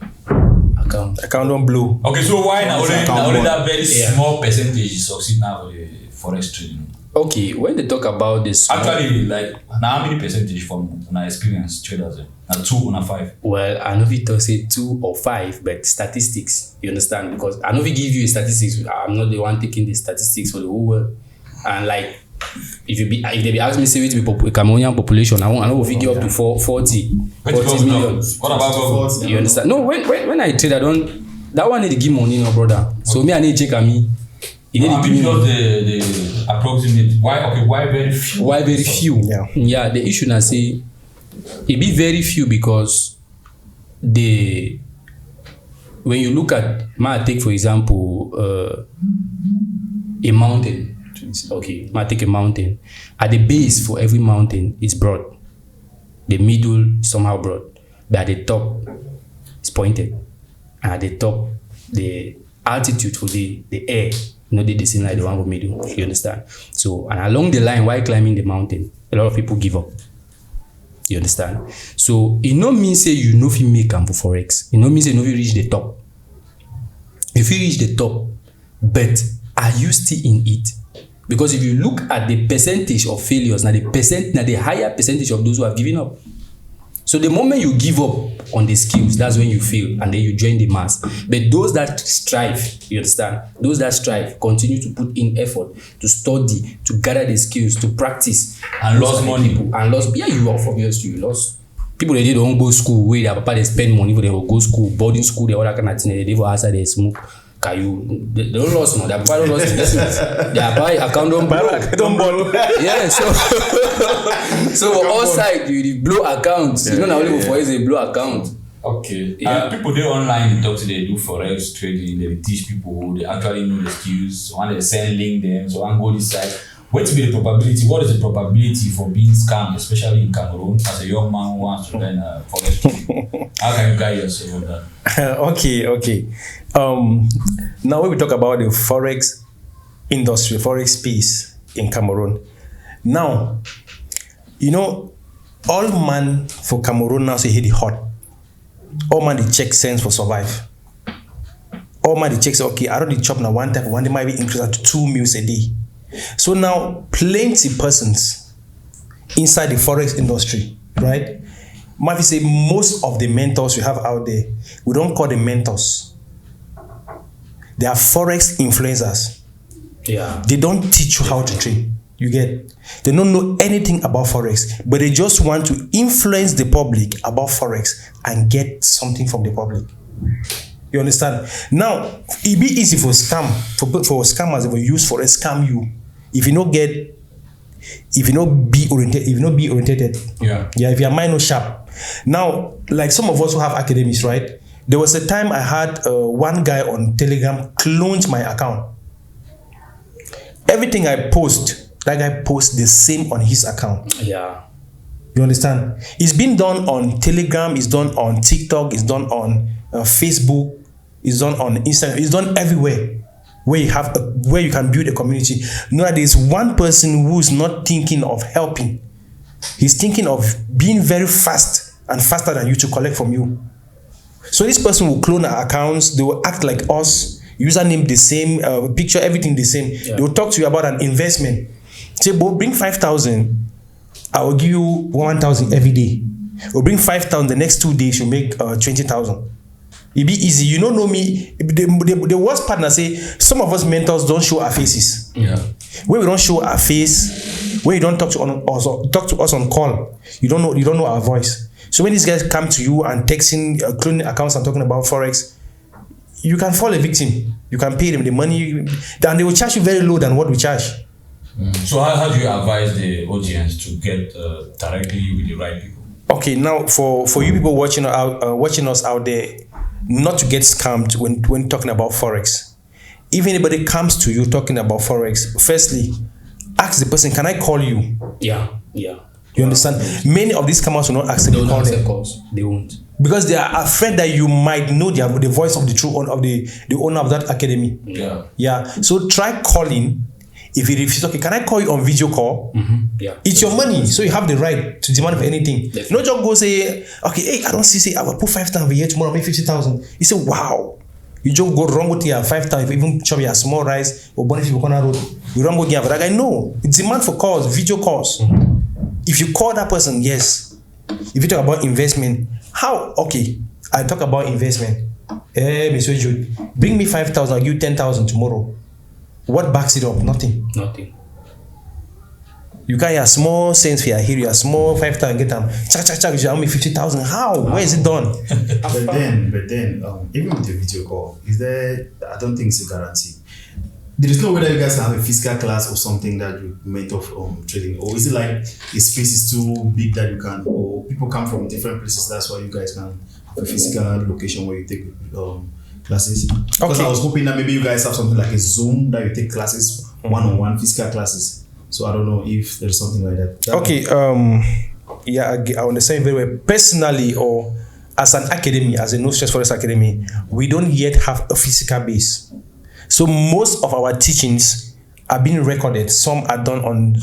Speaker 1: Account
Speaker 3: don't blow.
Speaker 4: Okay, so why now only that very small percentage succeed now for the Forex trading?
Speaker 1: Okay, when they talk about this,
Speaker 4: actually, like now how many percentage from my experience traders? Now 2 or 5?
Speaker 1: Well, I know if you say 2 or 5, but statistics, you understand? Because I know if you give you a statistics, I'm not the one taking the statistics for the whole world. And like, if they be asking me say it to be Cameroonian population, I know if you give up to 40 million.
Speaker 4: What about government?
Speaker 1: You understand? No, when I trade, that one need to give money, no brother. So me I need to check on me. You need to give me
Speaker 4: the approximate. Why very few?
Speaker 1: Why very few? Yeah. The issue I say it be very few because when you look at, might take for example a mountain. Okay, might take a mountain. At the base for every mountain is broad. The middle somehow broad, but at the top is pointed. And at the top, the altitude for the air, not the same like the one for middle. You understand? So, and along the line, while climbing the mountain, a lot of people give up. You understand? So, it no mean say you know if you make am for Forex. It no mean say you know if you reach the top. If you reach the top, but are you still in it? Because if you look at the percentage of failures, now the higher percentage of those who have given up. So the moment you give up on the skills, that's when you fail, and then you join the mass. But those that strive, you understand? Those that strive continue to put in effort, to study, to gather the skills, to practice,
Speaker 4: and lost money.
Speaker 1: You are obviously you lost. People they don't go school where their papa they spend money for them will go school, boarding school, they all that kind of thing. They for outside they smoke. They don't lost no. They don't lost investments. They buy account don't blow. Yeah, so for all side you blow accounts. You know now only for is a blow account.
Speaker 4: Okay. People they online talk to they do Forex trading. They teach people. They actually know the skills. One they send link them. So one go this side. What to be the probability? What is the probability for being scammed, especially in Cameroon, as a young man who wants to learn Forex trading? How can you guide yourself on that?
Speaker 3: Okay. Now when we talk about the Forex industry, Forex space in Cameroon. Now, you know, all man for Cameroon now say hit it hot. All man they check sense for survive. All man they check say, okay, I don't chop now one day might be increased to 2 meals a day. So now plenty persons inside the Forex industry, right? Might say most of the mentors we have out there, we don't call them mentors. They are Forex influencers.
Speaker 1: Yeah.
Speaker 3: They don't teach you how to trade. You get? They don't know anything about Forex, but they just want to influence the public about Forex and get something from the public. You understand? Now, it be easy for scammers if we use Forex scam you. If you not be oriented.
Speaker 4: Yeah.
Speaker 3: If your mind not sharp. Now, like some of us who have academies, right? There was a time I had one guy on Telegram cloned my account. Everything I post, that guy posts the same on his account.
Speaker 1: Yeah.
Speaker 3: You understand? It's been done on Telegram, it's done on TikTok, it's done on Facebook, it's done on Instagram, it's done everywhere where you can build a community. Now there's one person who's not thinking of helping. He's thinking of being very fast and faster than you to collect from you. So this person will clone our accounts, they will act like us, username the same, picture, everything the same. Yeah. They will talk to you about an investment. Say, "Bo, bring 5,000, I will give you 1,000 every day. Or bring 5,000, the next 2 days you make 20,000. It be easy. You don't know me. The worst part na say some of us mentors don't show our faces.
Speaker 1: Yeah.
Speaker 3: When we don't show our face, when you don't talk to us on call, you don't know our voice. So when these guys come to you and texting, cloning accounts and talking about Forex, you can fall a victim. You can pay them the money, and they will charge you very low than what we charge.
Speaker 4: So how do you advise the audience to get directly with the right people?
Speaker 3: Okay, now for you people watching us out there, not to get scammed when talking about Forex. If anybody comes to you talking about Forex, firstly, ask the person, can I call you?
Speaker 1: Yeah.
Speaker 3: You understand? Many of these scammers will not accept
Speaker 1: They
Speaker 3: the
Speaker 1: don't
Speaker 3: call.
Speaker 1: accept calls. They won't.
Speaker 3: Because they are afraid that you might know the voice of the true owner of the owner of that academy. Yeah. So try calling. If he refuses, okay, can I call you on video call?
Speaker 1: Yeah.
Speaker 3: It's your money, so you have the right to demand for anything.
Speaker 1: Definitely.
Speaker 3: Not just go say, okay, hey, I don't see, I will put 5,000 here tomorrow, make 50,000. You say, wow. You just go wrong with your 5,000, even chop your small rice or bonus if corner road. You don't go give that guy. No, it's demand for calls, video calls. If you call that person, yes. If you talk about investment, how? Okay, I talk about investment. Mr. Jude, bring me 5,000, I'll give you 10,000 tomorrow. What backs it up? Nothing. You got your small cents here, here your small 5,000, get them. Check, you owe me 50,000. How? Where is it done?
Speaker 2: But then, even with the video call, is there? I don't think it's a guarantee. There is no way that you guys have a physical class or something that you mentor from trading, or is it like the space is too big that you can, or people come from different places, that's why you guys can have a physical location where you take classes? Because
Speaker 3: Okay.
Speaker 2: I was hoping that maybe you guys have something like a Zoom that you take classes, one-on-one physical classes. So I don't know if there's something like that.
Speaker 3: Okay, yeah, I understand very well. Personally, or as an academy, as a No Stress Forex Academy, we don't yet have a physical base. So most of our teachings are being recorded. Some are done on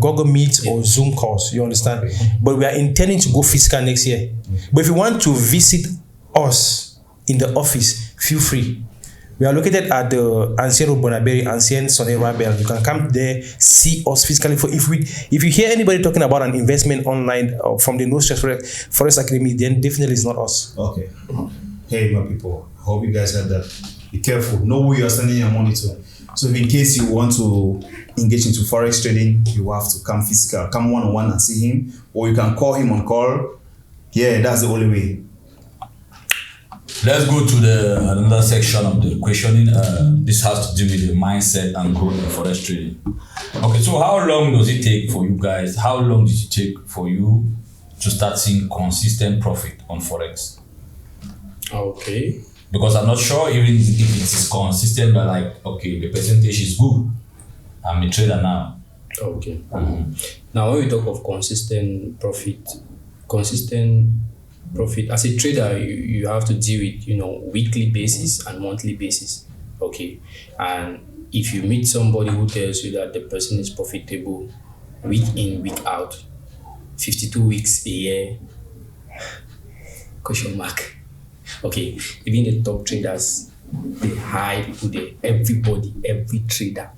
Speaker 3: Google Meet or Zoom calls. You understand? But we are intending to go physical next year. But if you want to visit us in the office, feel free. We are located at the Ancien Road Bonaberi, Ancien Sonnet Rabel. You can come there, see us physically. If you hear anybody talking about an investment online from the No Stress Forex Academy, then definitely it's not us.
Speaker 2: Okay. Hey, my people. I hope you guys heard that. Be careful. Know who you are sending your money to. So if in case you want to engage into Forex trading, you have to come physical, come one-on-one and see him, or you can call him on call. Yeah, that's the only way.
Speaker 4: Let's go to another section of the questioning. This has to do with the mindset and growth in forex trading. Okay, so how long does it take for you guys? How long did it take for you to start seeing consistent profit on forex?
Speaker 1: Okay.
Speaker 4: Because I'm not sure even if it is consistent, but like, okay, the percentage is good. I'm a trader now.
Speaker 1: Okay. Now, when we talk of consistent profit, as a trader, you have to deal with, weekly basis and monthly basis. Okay. And if you meet somebody who tells you that the person is profitable week in, week out, 52 weeks a year, question mark. Okay. Even the top traders, the high people there, every trader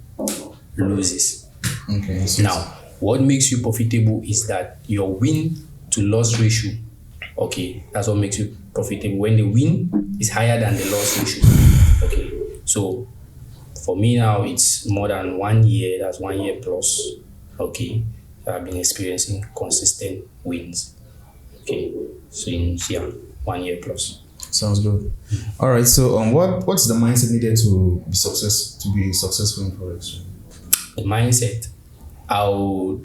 Speaker 1: loses.
Speaker 2: Okay.
Speaker 1: Now, what makes you profitable is that your win to loss ratio, okay, that's what makes you profitable. When the win is higher than the loss ratio, okay. So, for me now, it's more than 1 year, that's 1 year plus, okay, I've been experiencing consistent wins, okay, since, 1 year plus.
Speaker 2: Sounds good. All right. So, what's the mindset needed to be successful in forex?
Speaker 1: The mindset, I'll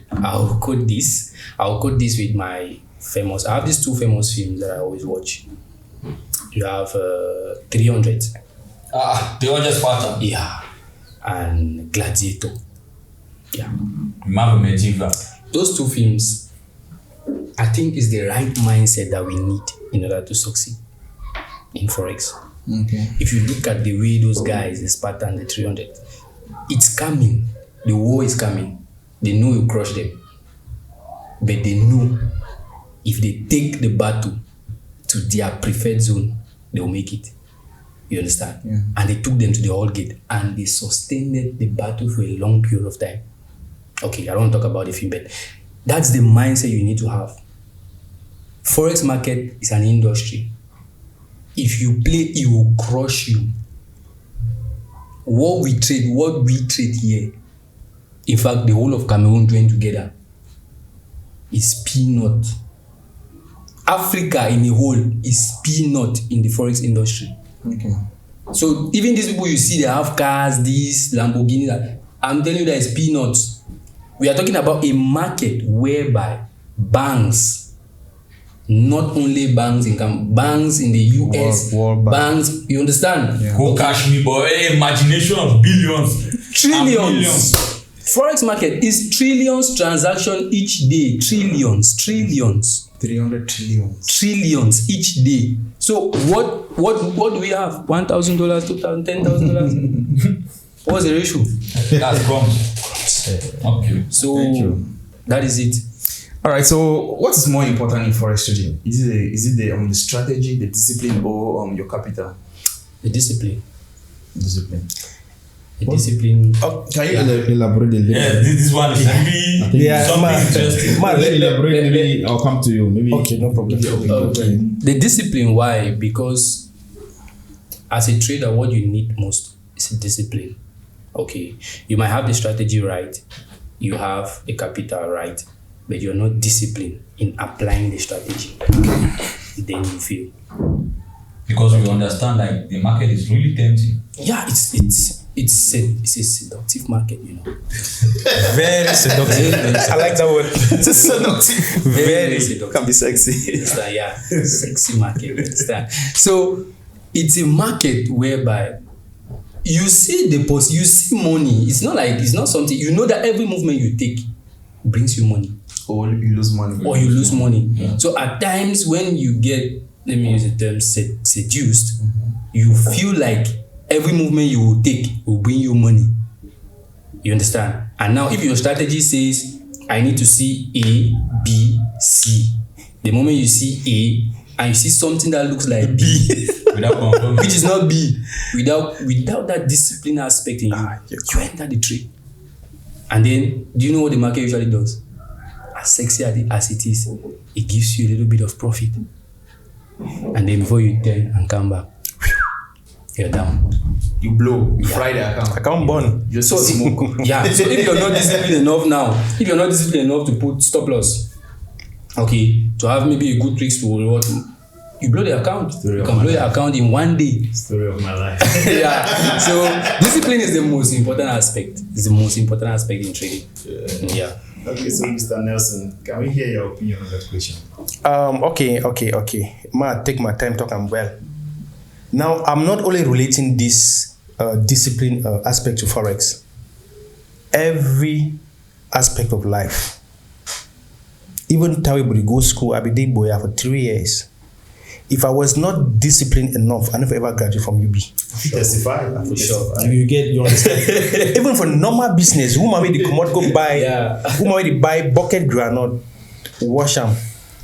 Speaker 1: code this with my famous. I have these two famous films that I always watch. You have 300.
Speaker 4: 300 Spartan.
Speaker 1: Yeah, and Gladiator. Yeah,
Speaker 4: Marvel Medieval.
Speaker 1: those two films, I think, is the right mindset that we need in order to succeed in forex.
Speaker 2: Okay.
Speaker 1: If you look at the way those guys, the Spartan, the 300, it's coming. The war is coming. They know you crush them, but they know if they take the battle to their preferred zone, they will make it. You understand?
Speaker 2: Yeah.
Speaker 1: And they took them to the whole gate and they sustained the battle for a long period of time. Okay, I don't want to talk about the film, but that's the mindset you need to have. Forex market is an industry. if you play, it will crush you. What we trade here, in fact, the whole of Cameroon joined together, is peanut. Africa in a whole is peanut in the forex industry.
Speaker 2: Okay.
Speaker 1: So even these people you see, they have cars, these Lamborghini, I'm telling you that it's peanuts. We are talking about a market whereby banks, not only banks in the US,
Speaker 2: World Bank.
Speaker 1: banks, you understand?
Speaker 2: Yeah.
Speaker 4: Who cash me, boy? Imagination of billions.
Speaker 1: Trillions.
Speaker 4: And millions.
Speaker 1: Forex market is trillions transaction each day. Trillions.
Speaker 2: 300 trillion.
Speaker 1: Trillions each day. So what do we have? $1,000, $2,000, $10,000? What's the ratio?
Speaker 4: That's crumbs. Okay.
Speaker 1: So
Speaker 2: Thank you.
Speaker 1: that is it.
Speaker 2: All right. So, what is more important in forex trading? Is it the strategy, the discipline, or your capital?
Speaker 1: The discipline.
Speaker 2: Discipline.
Speaker 1: The discipline.
Speaker 2: Oh, can you elaborate a little?
Speaker 4: Yeah, this one is really something interesting.
Speaker 2: Let me elaborate. Maybe I'll come to you. Maybe.
Speaker 3: Okay, no problem.
Speaker 1: Okay. The discipline, why? Because as a trader, what you need most is discipline. Okay, you might have the strategy right, you have the capital right, but you're not disciplined in applying the strategy. Then you fail.
Speaker 4: Because we understand like the market is really tempting.
Speaker 1: Yeah, it's a seductive market, you know.
Speaker 3: Very seductive. I like that word.
Speaker 2: It's a seductive.
Speaker 1: Very seductive.
Speaker 2: Can be sexy.
Speaker 1: It's like, yeah, sexy market. Understand? So it's a market whereby you see you see money. It's not something, you know that every movement you take brings you money.
Speaker 2: Or you lose money.
Speaker 1: Yeah. So at times when you get, let me use the term, seduced, you feel like every movement you will take will bring you money. You understand? And now if your strategy says, I need to see A, B, C, the moment you see A and you see something that looks like B, which is not B, without that discipline aspect in you, you enter the trade. And then, do you know what the market usually does? As sexy as it is, it gives you a little bit of profit. And then before you turn and come back, you're down.
Speaker 2: You blow. You fry the account.
Speaker 3: Account burn.
Speaker 2: You just smoke.
Speaker 1: Yeah. So if you're not disciplined enough now, if you're not disciplined enough to put stop loss, okay, to have maybe a good tricks to reward, you blow the account. You can blow your account in one day.
Speaker 5: Story of my life.
Speaker 1: Yeah. So discipline is the most important aspect. It's the most important aspect in trading. Yeah.
Speaker 5: Okay, so Mr. Nelson, can we hear your opinion on that question?
Speaker 3: Okay. Ma, take my time, TalkAm well. Now, I'm not only relating this discipline aspect to Forex. Every aspect of life. Even Tawiburi go school, I be day boy for 3 years. If I was not disciplined enough, I never ever graduate from UB.
Speaker 5: Testify.
Speaker 3: You understand? Even for normal business, who might be the commodity go buy, who might be buy bucket granite, wash them,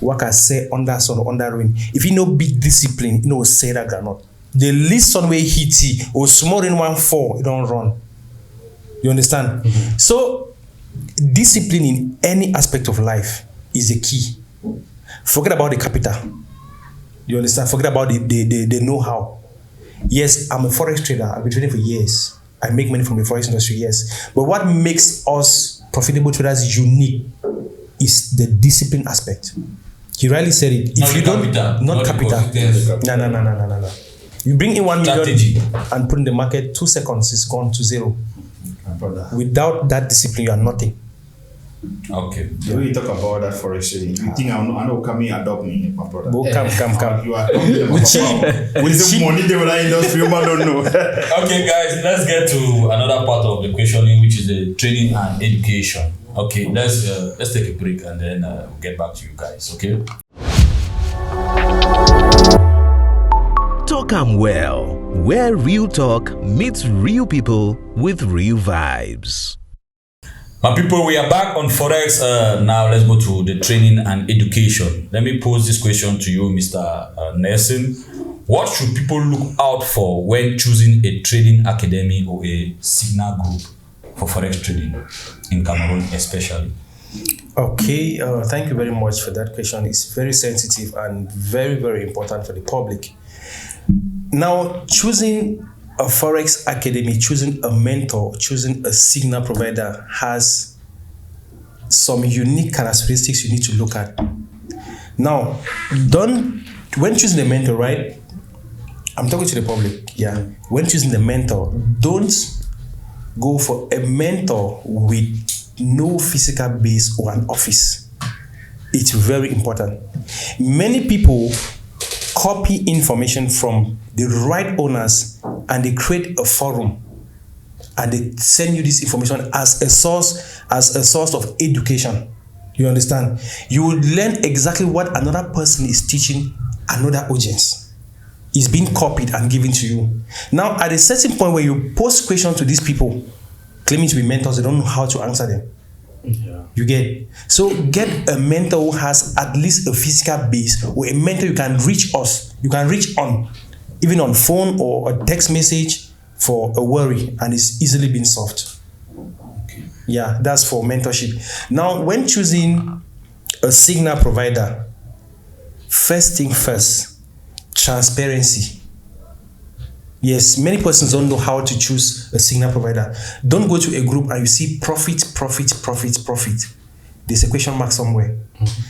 Speaker 3: work as say under sun or under rain. If you know big discipline, you know say that granite. The least sun way heaty or small in 1-4, it don't run. You understand? Mm-hmm. So discipline in any aspect of life is a key. Forget about the capital. You understand? Forget about the know-how. Yes, I'm a forex trader. I've been trading for years. I make money from the forex industry, yes. But what makes us profitable traders unique is the discipline aspect. He really said it. If you don't, not capital. No. You bring in 1 million strategy and put in the market 2 seconds, it's gone to zero. Without that discipline, you are nothing.
Speaker 4: Okay.
Speaker 5: The way you talk about that forex trading, you think I know coming adopt me, my brother.
Speaker 3: Come.
Speaker 5: You are talking about with the money they will industry, you don't know.
Speaker 4: Okay, guys, let's get to another part of the questioning, which is the training and education. Okay, let's take a break and then we'll get back to you guys. Okay.
Speaker 6: TalkAm Well, where real talk meets real people with real vibes.
Speaker 4: My people, we are back on Forex. Now let's go to the training and education. Let me pose this question to you, Mr. Nelson. What should people look out for when choosing a trading academy or a signal group for Forex trading in Cameroon especially?
Speaker 3: Okay, thank you very much for that question. It's very sensitive and very, very important for the public. Now, choosing a Forex academy, choosing a mentor, choosing a signal provider has some unique characteristics you need to look at. Now, when choosing a mentor, right? I'm talking to the public. Yeah. When choosing the mentor, don't go for a mentor with no physical base or an office. It's very important. Many people copy information from the right owners and they create a forum and they send you this information as a source of education. You understand? You would learn exactly what another person is teaching another audience. It's being copied and given to you. Now, at a certain point where you post questions to these people claiming to be mentors, they don't know how to answer them.
Speaker 1: Yeah.
Speaker 3: You get? So get a mentor who has at least a physical base, or a mentor you can reach you can reach on, even on phone or a text message for a worry, and it's easily been solved.
Speaker 1: Okay.
Speaker 3: Yeah, that's for mentorship. Now, when choosing a signal provider, first thing first, transparency. Yes, many persons don't know how to choose a signal provider. Don't go to a group and you see profit. There's a question mark somewhere.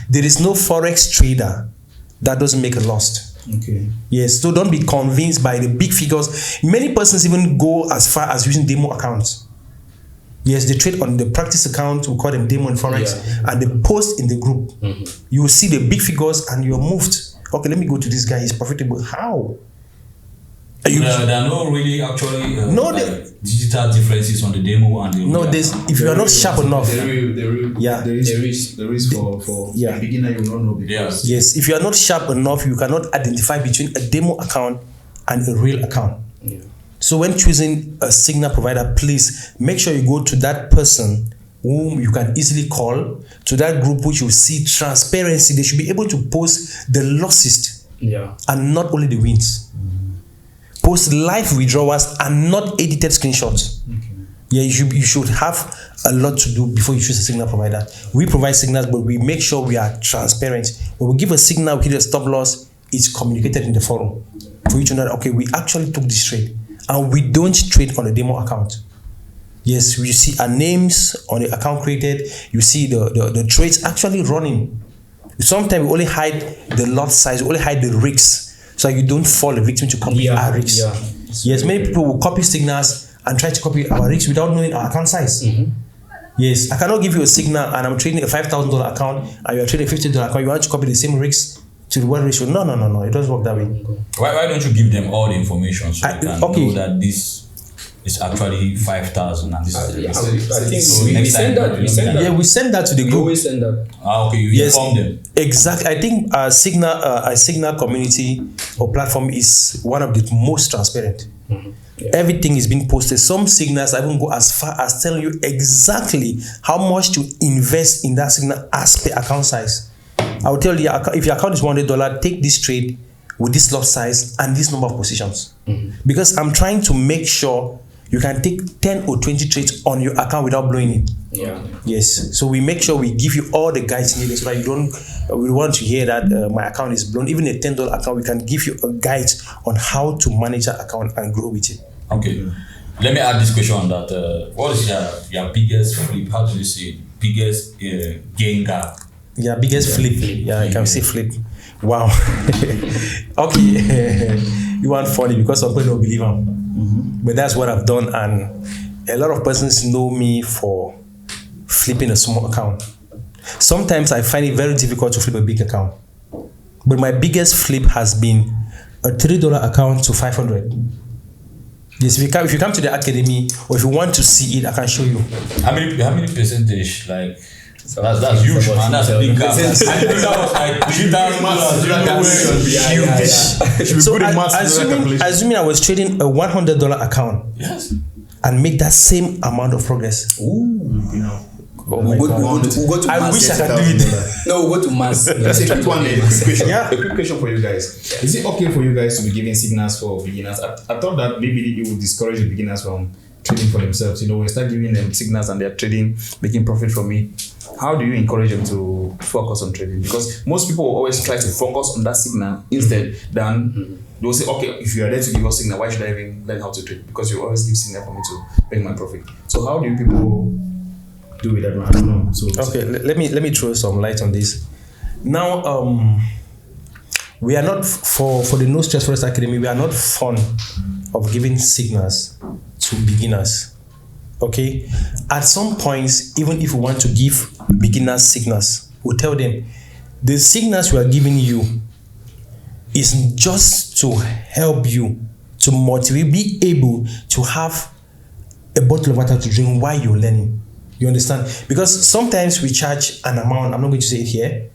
Speaker 3: There is no Forex trader that doesn't make a loss.
Speaker 2: Okay.
Speaker 3: Yes, so don't be convinced by the big figures. Many persons even go as far as using demo accounts. Yes, they trade on the practice account, we call them demo in Forex, and they post in the group. You will see the big figures and you're moved. Okay, let me go to this guy, he's profitable. How?
Speaker 4: There are no really actually
Speaker 3: No,
Speaker 4: digital differences on the demo and the
Speaker 3: no, there's if you are not sharp enough.
Speaker 2: There is for
Speaker 3: Yeah.
Speaker 2: a beginner you don't know because
Speaker 3: Yes, if you are not sharp enough, you cannot identify between a demo account and a real account.
Speaker 1: Yeah.
Speaker 3: So when choosing a signal provider, please make sure you go to that person whom you can easily call, to that group which you see transparency. They should be able to post the losses and not only the wins. Post live withdrawals and not edited screenshots. Yeah, you should have a lot to do before you choose a signal provider. We provide signals, but we make sure we are transparent. When we give a signal, we hit a stop loss, it's communicated in the forum for you to know that, okay, we actually took this trade and we don't trade on a demo account. Yes, you see our names on the account created, you see the trades actually running. Sometimes we only hide the lot size, we only hide the risks, so you don't fall a victim to copy our risks. Yes, many people will copy signals and try to copy our risks without knowing our account size. Yes, I cannot give you a signal and I'm trading a $5,000 account and you're trading a $50 account. You want to copy the same risks to the one ratio? No. It doesn't work that way.
Speaker 4: Why don't you give them all the information so they can know that this is actually 5,000 and this is the risk?
Speaker 1: I think
Speaker 4: So
Speaker 1: we
Speaker 4: next
Speaker 1: send
Speaker 4: time,
Speaker 1: that. We send that.
Speaker 3: Yeah, we send that to the
Speaker 1: We
Speaker 3: group.
Speaker 1: always send that.
Speaker 4: Okay, you inform them.
Speaker 3: Exactly. I think our signal community or platform is one of the most transparent. Everything is being posted. Some signals I won't go as far as telling you exactly how much to invest in that signal as per account size. I will tell you, if your account is $100, take this trade with this lot size and this number of positions. Because I'm trying to make sure you can take 10 or 20 trades on your account without blowing it.
Speaker 1: Yeah.
Speaker 3: Yes. So we make sure we give you all the guides needed so that we want to hear that my account is blown. Even a $10 account, we can give you a guide on how to manage that account and grow with it.
Speaker 4: Okay. Let me add this question on that. What is your biggest flip? How do you say it? Biggest gain gap?
Speaker 3: Yeah, biggest flip. Yeah, I can say flip. Wow. Okay. You want funny because some people don't believe him. But that's what I've done, and a lot of persons know me for flipping a small account. Sometimes I find it very difficult to flip a big account. But my biggest flip has been a $3 account to 500. Yes, if you come to the academy or if you want to see it, I can show you.
Speaker 4: How many percentage? Like that's huge, man. That's a big gap. I think that was like $3,000.
Speaker 3: So assuming I was trading a $100 account,
Speaker 4: yes,
Speaker 3: and make that same amount of progress. Oh my God.
Speaker 1: We'll go to
Speaker 3: I wish I could do it.
Speaker 1: No, we'll go to mass.
Speaker 2: Let's take one quick question.
Speaker 3: Yeah.
Speaker 2: A quick question for you guys. Is it okay for you guys to be giving signals for beginners? I thought that maybe it would discourage the beginners from trading for themselves. When you start giving them signals and they're trading, making profit from it, how do you encourage them to focus on trading? Because most people will always try to focus on that signal instead than they will say, okay, if you are there to give us signal, why should I even learn how to trade? Because you always give signal for me to make my profit. So how do you people do with that? I don't know. So
Speaker 3: Okay, let me throw some light on this. Now, we are not for the No Stress Forex Academy. We are not fond of giving signals to beginners. Okay, at some points, even if we want to give beginners signals, we tell them the signals we are giving you is just to help you to motivate, be able to have a bottle of water to drink while you're learning. You understand? Because sometimes we charge an amount. I'm not going to say it here.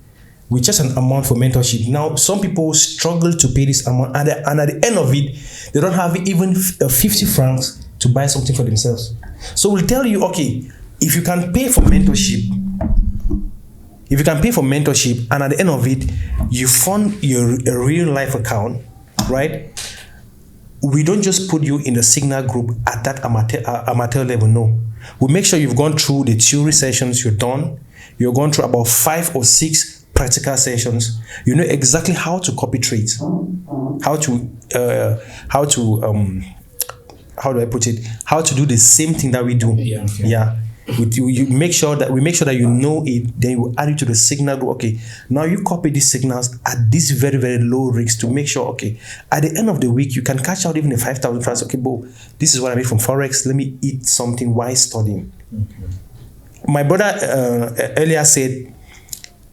Speaker 3: We charge an amount for mentorship. Now, some people struggle to pay this amount, and at the end of it, they don't have even 50 francs to buy something for themselves. So we'll tell you, okay, if you can pay for mentorship, and at the end of it, you fund a real life account, right? We don't just put you in the signal group at that amateur level. No, we make sure you've gone through the theory sessions. You're gone through about 5 or 6 practical sessions. You know exactly how to copy trades, how to do the same thing that we do.
Speaker 1: Yeah. Okay.
Speaker 3: Yeah. We make sure that you know it, then you add it to the signal group. Okay, now you copy these signals at this very, very low risk to make sure, okay, at the end of the week, you can catch out even a 5,000 francs. Okay, but this is what I made from Forex. Let me eat something while studying. Okay. My brother earlier said,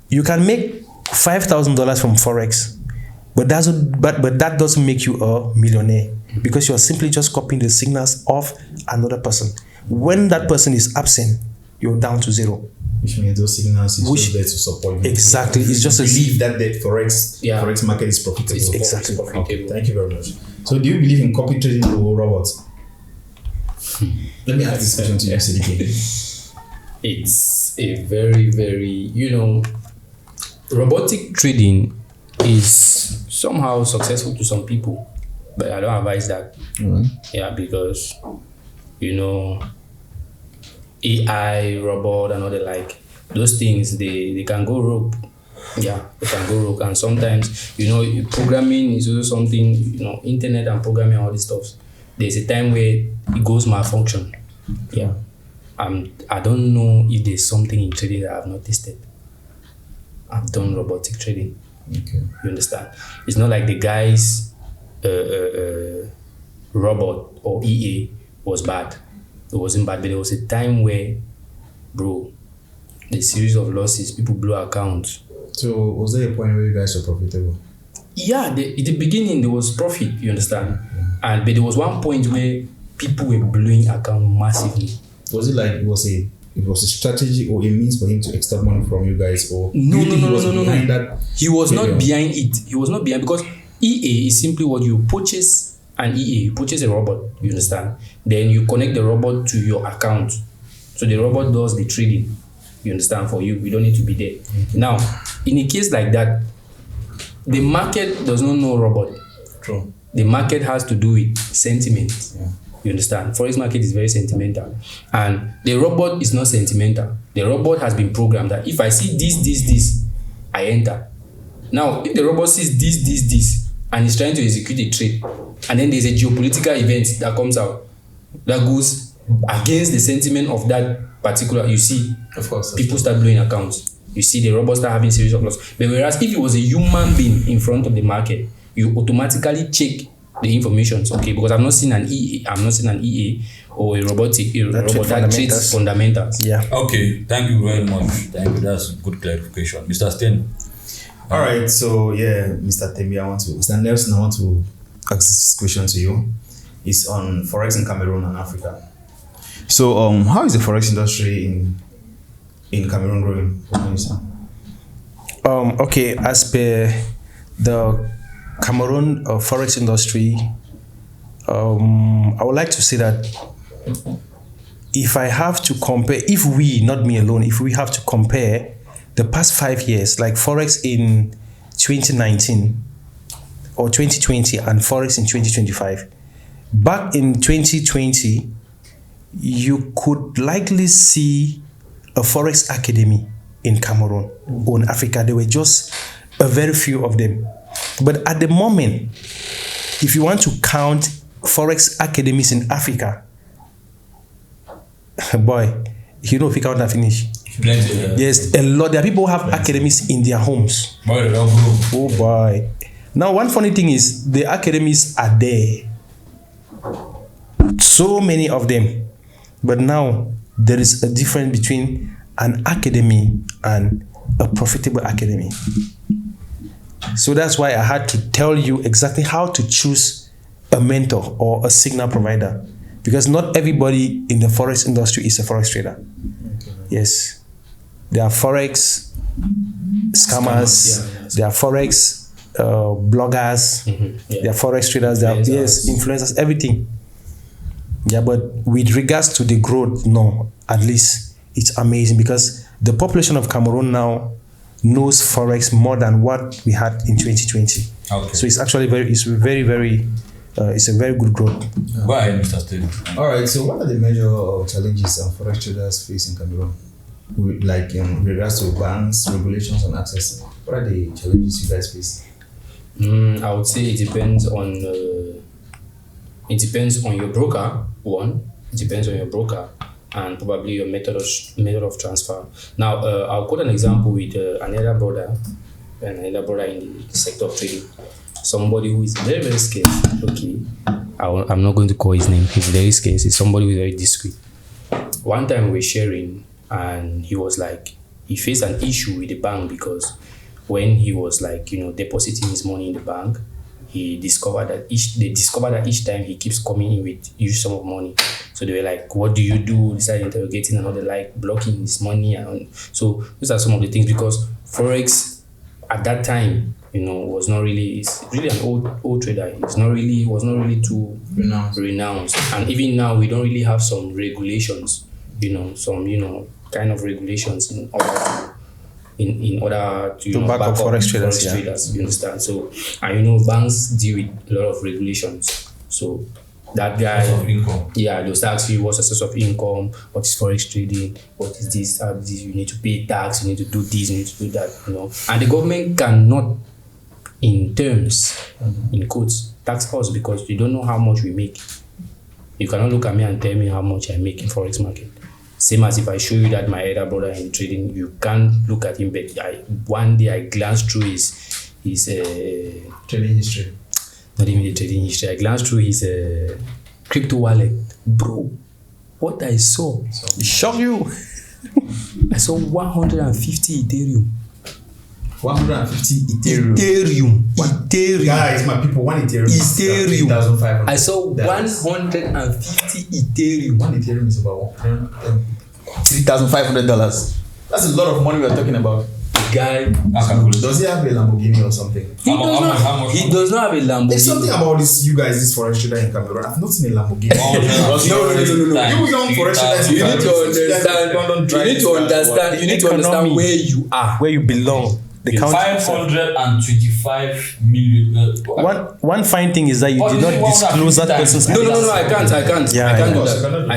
Speaker 3: you can make $5,000 from Forex, but that doesn't make you a millionaire, because you are simply just copying the signals of another person. When that person is absent, you're down to zero.
Speaker 2: Which means those signals is just there to support you.
Speaker 3: Exactly. It's just
Speaker 2: believe that the Forex market is profitable.
Speaker 3: It's exactly
Speaker 2: profitable. Okay, thank you very much. So do you believe in copy trading or robots? Let me ask this question to you, CDK.
Speaker 1: It's a very, very, robotic trading is somehow successful to some people, but I don't advise that. Yeah, because AI, robot, and all the like, those things they can go rogue. Yeah, they can go rogue, and sometimes programming is also something. Internet and programming, all this stuff. There's a time where it goes malfunction. Yeah, I don't know if there's something in trading that I've not tested. I've done robotic trading.
Speaker 2: Okay,
Speaker 1: you understand? It's not like the guy's robot or EA was bad. It wasn't bad, but there was a time where, bro, the series of losses, people blew accounts.
Speaker 2: So was there a point where you guys were profitable?
Speaker 1: Yeah, at the beginning there was profit, you understand? But there was one point where people were blowing account massively.
Speaker 2: Was it like it was a strategy or a means for him to extract money from you guys, or
Speaker 1: no.
Speaker 2: That
Speaker 1: he was not behind it. He was not behind, because EA is simply what you purchase. An EA, you purchase a robot, you understand? Then you connect the robot to your account. So the robot does the trading, you understand, for you. We don't need to be there. Mm-hmm. Now, in a case like that, the market does not know robot.
Speaker 2: True.
Speaker 1: The market has to do with sentiment. Yeah. You understand? Forex market is very sentimental. And the robot is not sentimental. The robot has been programmed that if I see this, I enter. Now, if the robot sees this, and is trying to execute a trade, and then there's a geopolitical event that comes out that goes against the sentiment of that particular, you see,
Speaker 2: of course,
Speaker 1: people start blowing accounts. You see the robots start having series of losses. But whereas if it was a human being in front of the market, you automatically check the information. Okay, because I'm not seeing an EA or a robot that trades fundamentals.
Speaker 3: Yeah.
Speaker 4: Okay, thank you very much. Thank you. That's good clarification, Mr. Sten.
Speaker 2: All right, so yeah, Mr. Tembi, Mr. Nelson, I want to ask this question to you. It's on Forex in Cameroon and Africa. So, how is the Forex industry in Cameroon growing?
Speaker 3: Okay, as per the Cameroon Forex industry, I would like to say that if I have to compare, if we have to compare the past 5 years, like Forex in 2019 or 2020 and Forex in 2025. Back in 2020, you could likely see a Forex academy in Cameroon or in Africa. There were just a very few of them. But at the moment, if you want to count Forex academies in Africa, boy, you know if you count that finish.
Speaker 4: Plenty.
Speaker 3: Yes, a lot. There are people who have academies in their homes.
Speaker 4: Boy, they don't grow.
Speaker 3: Oh boy. Now, one funny thing is the academies are there. So many of them. But now there is a difference between an academy and a profitable academy. So that's why I had to tell you exactly how to choose a mentor or a signal provider. Because not everybody in the Forex industry is a Forex trader. Yes. There are Forex scammers, there are Forex bloggers, there are Forex traders, there are influencers, everything. Yeah, but with regards to the growth, no, at least it's amazing because the population of Cameroon now knows Forex more than what we had in 2020.
Speaker 4: Okay.
Speaker 3: So it's actually it's a very good growth.
Speaker 4: Go ahead, Mr. Steady.
Speaker 5: All right. So, what are the major challenges Forex traders face in Cameroon? Like in regards to banks, regulations, and access. What are the challenges you guys face?
Speaker 1: I would say it depends on your broker. One, it depends on your broker and probably your method of transfer. Now, I'll quote an example with another brother in the sector of trading. Somebody who is very, very scarce. Okay, I'm not going to call his name. He's very scarce. He's somebody who is very discreet. One time we were sharing, and he was like, he faced an issue with the bank because when he was depositing his money in the bank, they discovered that each time he keeps coming in with huge sum of money. So they were like, what do you do? They started interrogating and other blocking his money. And so those are some of the things because Forex at that time, was not really, it's really an old trader. It was not really too renounced. And even now we don't really have some regulations, some kind of regulations in order to
Speaker 3: back up Forex traders,
Speaker 1: you understand? So, and banks deal with a lot of regulations. So that guy, they'll start asking you what's the source of income, what is Forex trading, what is this, you need to pay tax, you need to do this, you need to do that, And the government cannot, in terms, in quotes, tax us because you don't know how much we make. You cannot look at me and tell me how much I make in Forex market. Same as if I show you that my elder brother in trading, you can't look at him, but one day I glanced through his
Speaker 5: Trading history.
Speaker 1: Not even the trading history. I glanced through his crypto wallet. Bro, what I saw,
Speaker 3: it shocked you.
Speaker 1: I saw 150 Ethereum.
Speaker 5: 150 Ethereum.
Speaker 1: Ethereum.
Speaker 5: Guys, my people, one Ethereum.
Speaker 1: Ethereum. I saw 150 Ethereum.
Speaker 5: One Ethereum is about $3,500. That's a lot of money we're talking about.
Speaker 1: Guy,
Speaker 5: does he have a Lamborghini or something?
Speaker 1: He does not have a Lamborghini.
Speaker 5: There's something about this. You guys, this Forex trader in Cameroon. I've not seen a Lamborghini.
Speaker 1: No.
Speaker 5: You young Forex traders.
Speaker 1: You need to understand. You need to understand where you are,
Speaker 3: where you belong. The country.
Speaker 4: 525 million.
Speaker 3: One fine thing is that you did not disclose that person's.
Speaker 1: No. I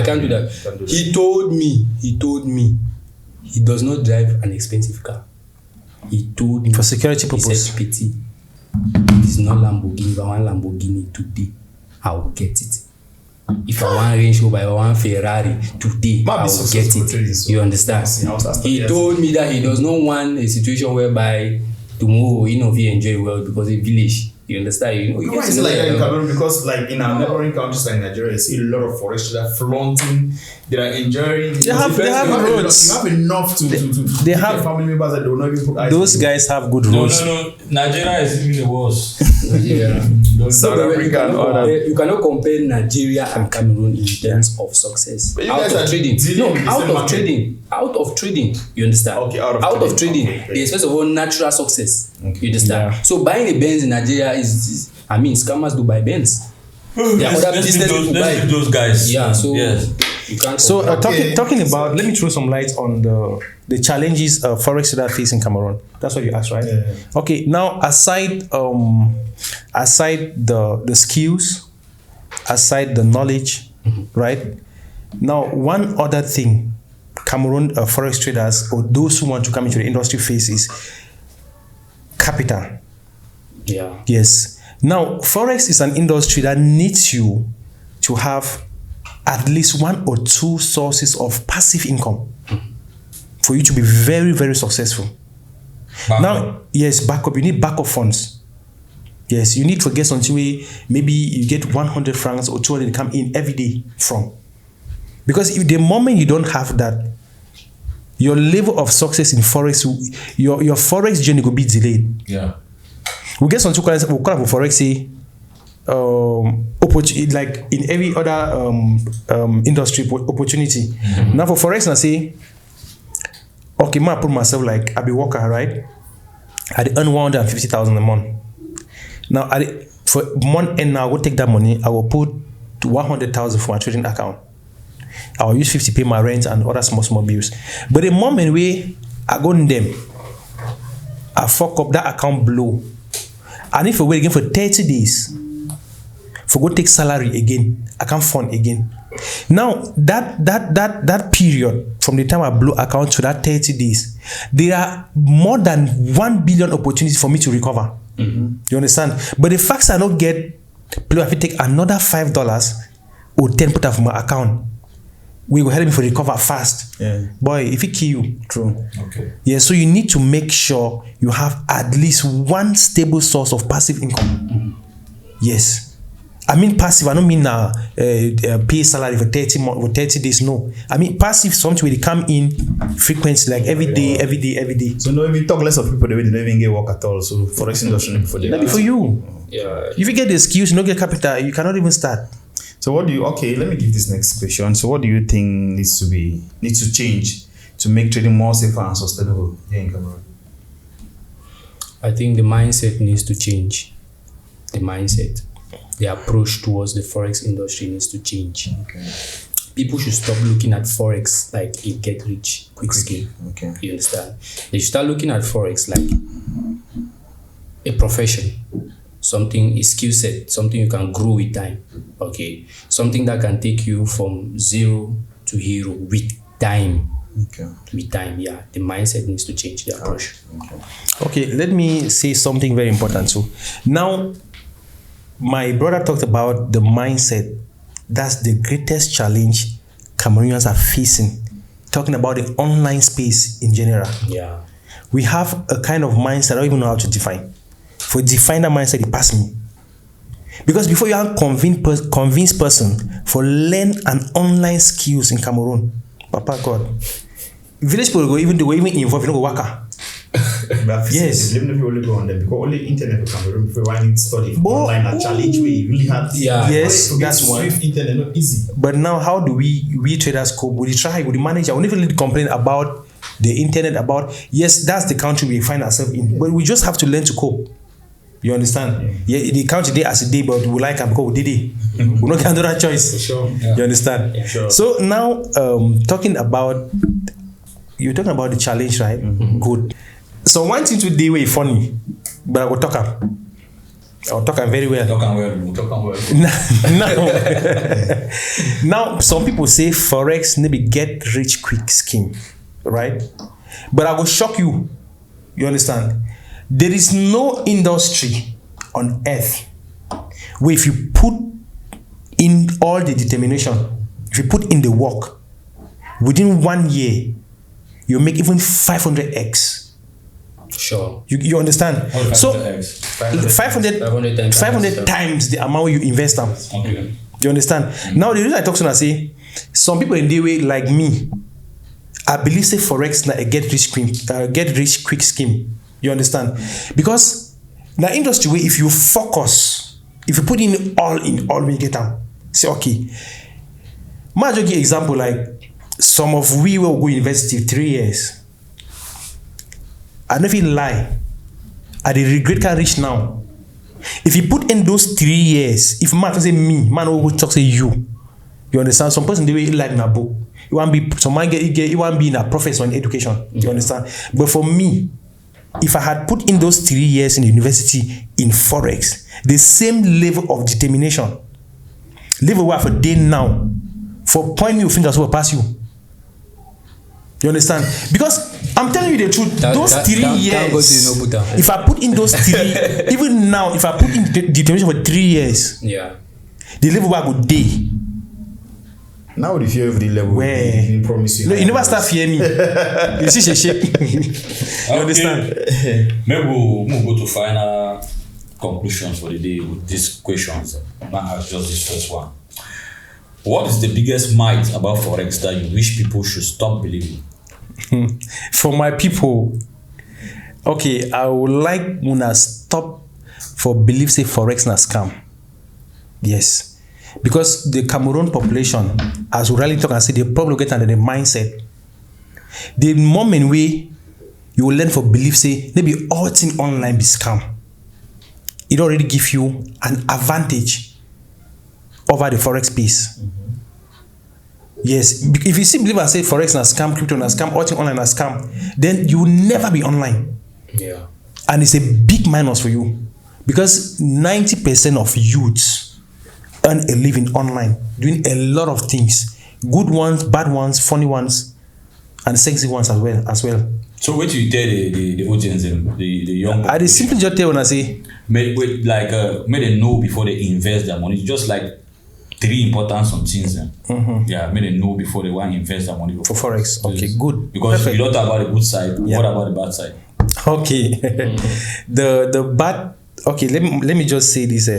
Speaker 1: can't do that. He told me he does not drive an expensive car. He told me
Speaker 3: for security purpose.
Speaker 1: He said, it's not Lamborghini. If I want Lamborghini today, I will get it. If I want Range Rover, I want Ferrari today, I will get it. You understand? He told me that he does not want a situation whereby tomorrow he enjoy well because a village. You understand? You
Speaker 5: get to like that in Cameroon because like in our neighboring countries like Nigeria, you see a lot of Forex traders flaunting. They are enjoying.
Speaker 3: They have roads.
Speaker 5: You have enough to
Speaker 3: they have
Speaker 5: family members that do not even put eyes.
Speaker 3: Those guys have good roads.
Speaker 4: No. Nigeria is even the worst.
Speaker 1: South Africa. You cannot compare Nigeria and Cameroon in terms of success. Out of trading. Out of trading. You understand?
Speaker 5: Okay,
Speaker 1: out of trading. There's first of all natural success. Okay. You understand? Yeah. So buying a Benz in Nigeria is scammers do buy Benz. There are other business people buy
Speaker 4: those guys.
Speaker 1: Yeah. So
Speaker 3: you can't. So talking about, let me throw some light on the challenges Forex traders face in Cameroon. That's what you asked, right?
Speaker 5: Yeah.
Speaker 3: Okay. Now aside the skills, aside the knowledge, right? Now one other thing Cameroon forex traders or those who want to come into the industry face is capital.
Speaker 1: Yeah.
Speaker 3: Yes. Now, forex is an industry that needs you to have at least one or two sources of passive income for you to be very, very successful. Now, yes, backup. You need backup funds. Yes, you need to get something where maybe you get 100 francs or 200 to come in every day from. Because if the moment you don't have that, your level of success in forex, your forex journey will be delayed.
Speaker 4: Yeah.
Speaker 3: We get something called forex, say, like in every other industry opportunity.
Speaker 4: Mm-hmm.
Speaker 3: Now for forex, I say, okay, I put myself like I be worker, right? I earn 150,000 a month. Now for month end now, I will take that money. I will put 100,000 for my trading account. I will use 50 to pay my rent and other small bills. But the moment we I go in them, I fuck up that account blow. I need to wait again for 30 days. For go take salary again, I can't fund again. Now that period from the time I blow account to that 30 days, there are more than 1 billion opportunities for me to recover.
Speaker 1: Mm-hmm.
Speaker 3: You understand? But the facts I don't get, I have to take another $5 or 10 put out from my account. We will help me to recover fast.
Speaker 2: Yeah.
Speaker 3: Boy, if it kill you,
Speaker 2: True.
Speaker 4: Okay.
Speaker 3: yeah, so you need to make sure you have at least one stable source of passive income.
Speaker 1: Mm-hmm.
Speaker 3: Yes. I mean passive, I don't mean pay salary for 30 months or 30 days, no. I mean passive, something where they come in frequency, like every day.
Speaker 2: So no, we talk less of people, they don't even get work at all. So forex industry for them.
Speaker 3: That'd be for you.
Speaker 1: Yeah.
Speaker 3: If you get the skills, you don't get capital, you cannot even start.
Speaker 2: So what do you? Okay, let me give this next question. So what do you think needs to change to make trading more safer and sustainable here in Cameroon?
Speaker 1: I think the mindset needs to change. The mindset, the approach towards the forex industry needs to change.
Speaker 2: Okay.
Speaker 1: People should stop looking at forex like a get rich quick scheme.
Speaker 2: Okay.
Speaker 1: You understand? They should start looking at forex like a profession, something, a skill set, something you can grow with time. Okay, something that can take you from zero to hero with time.
Speaker 2: Okay.
Speaker 1: With time, yeah. The mindset needs to change, the approach.
Speaker 3: Okay, let me say something very important. So now, my brother talked about the mindset. That's the greatest challenge Cameroonians are facing. Talking about the online space in general.
Speaker 1: Yeah.
Speaker 3: We have a kind of mindset I don't even know how to define. For define that mindset, it passed me. Because before you have convinced person for learn an online skills in Cameroon, Papa God, village people go even involved in worker. Yes.
Speaker 2: Let me only go on them because only internet for Cameroon before I need study online and challenge where you really have.
Speaker 1: Yeah.
Speaker 3: Yes, that's one.
Speaker 2: Swift internet, not easy.
Speaker 3: But now, how do we traders cope? Would you try? Would you manage? I won't even complain about the internet. About yes, that's the country we find ourselves in. But we just have to learn to cope. You understand? Yeah, the country day as a day, but we like it because we did it. We don't have another choice.
Speaker 1: Sure.
Speaker 3: Yeah. You understand?
Speaker 1: Yeah, sure.
Speaker 3: So now, talking about the challenge, right? Mm-hmm. Good. So one thing today way funny, but I will talk up. I'll talk very well. Now, some people say Forex maybe get rich quick scheme, right? But I will shock you. You understand? There is no industry on earth where if you put in all the determination, if you put in the work, within 1 year, you make even 500x.
Speaker 1: Sure.
Speaker 3: You understand? So 500 times the amount you invest them.
Speaker 4: Okay.
Speaker 3: You understand? Now the reason I talk to you, I say some people in the way like me, I believe say Forex na a get rich quick scheme. You understand? Because the industry where if you focus, if you put in all we get out. Say okay. I'll give example like some of we will go university 3 years. I don't feel lie. I the regret can reach now. If you put in those 3 years, if man say me, man will talk say you. You understand? Some person they will like in a book. You want be some man you want be in a professor in education. You understand? But for me, if I had put in those 3 years in the university in Forex, the same level of determination, level where for day now, for point me your fingers will pass you. You understand? Because I'm telling you the truth, those 3 years.
Speaker 1: Thank God you know Buddha.
Speaker 3: If I put in those 3, even now, if I put in the determination for 3 years,
Speaker 1: Yeah.
Speaker 3: the level where I go day.
Speaker 2: Now the fear of the level.
Speaker 3: Where?
Speaker 2: They promise you.
Speaker 3: No, you never start fear me. You see, shake. You understand?
Speaker 4: Maybe we'll go to final conclusions for the day with these questions. I'll ask just this first one. What is the biggest myth about Forex that you wish people should stop believing?
Speaker 3: For my people, okay, I would like Muna stop for believe say Forex na scam. Yes. Because the Cameroon population, as we really talk and say, they probably get under the mindset. The moment we you will learn for belief say maybe all thing online be scam. It already give you an advantage over the Forex piece. Yes, if you see believe and say Forex na scam, crypto na scam, all thing online na scam, then you will never be online.
Speaker 1: Yeah.
Speaker 3: And it's a big minus for you. Because 90% of youths earn a living online, doing a lot of things. Good ones, bad ones, funny ones, and sexy ones as well.
Speaker 4: So what do you tell the audience, the young
Speaker 3: I simply just tell when I say
Speaker 4: may they know before they invest their money. Just like 3 important some things. Yeah, may they know before they want to invest their money
Speaker 3: for Forex. Okay, good.
Speaker 4: Because
Speaker 3: Perfect.
Speaker 4: you don't talk about the good side.
Speaker 3: Yeah.
Speaker 4: What about the bad side?
Speaker 3: Okay. The bad. Okay, let me just say this.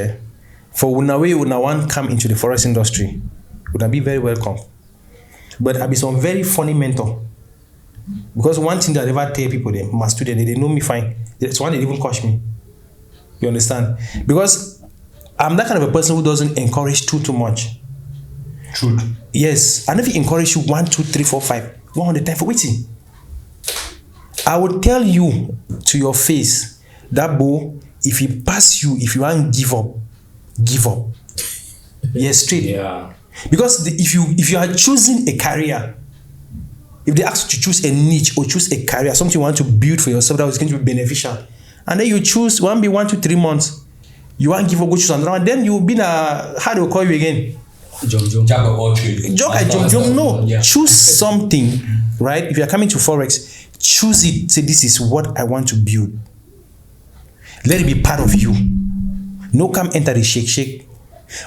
Speaker 3: For una one come into the Forex industry, would be very welcome. But I be some very funny mentor. Because one thing that I ever tell people, my students, they know me fine. It's one they even coach me. You understand? Because I'm that kind of a person who doesn't encourage too much.
Speaker 4: Truth.
Speaker 3: Yes. And if he encourage you 1, 2, 3, 4, 5, 100 times for waiting. I would tell you to your face that boy, if he pass you, if you want give up. Yes, straight.
Speaker 1: Yeah.
Speaker 3: Because if you are choosing a career, if they ask you to choose a niche or choose a career, something you want to build for yourself that is going to be beneficial, and then you choose 1 to 3 months, you want to give up, go choose another one, then you will be how do we call you again?
Speaker 1: Jump.
Speaker 4: Jack of all trades.
Speaker 3: Jump. No,
Speaker 1: Yeah.
Speaker 3: choose something, right? If you are coming to Forex, choose it. Say this is what I want to build. Let it be part of you. No come enter the shake.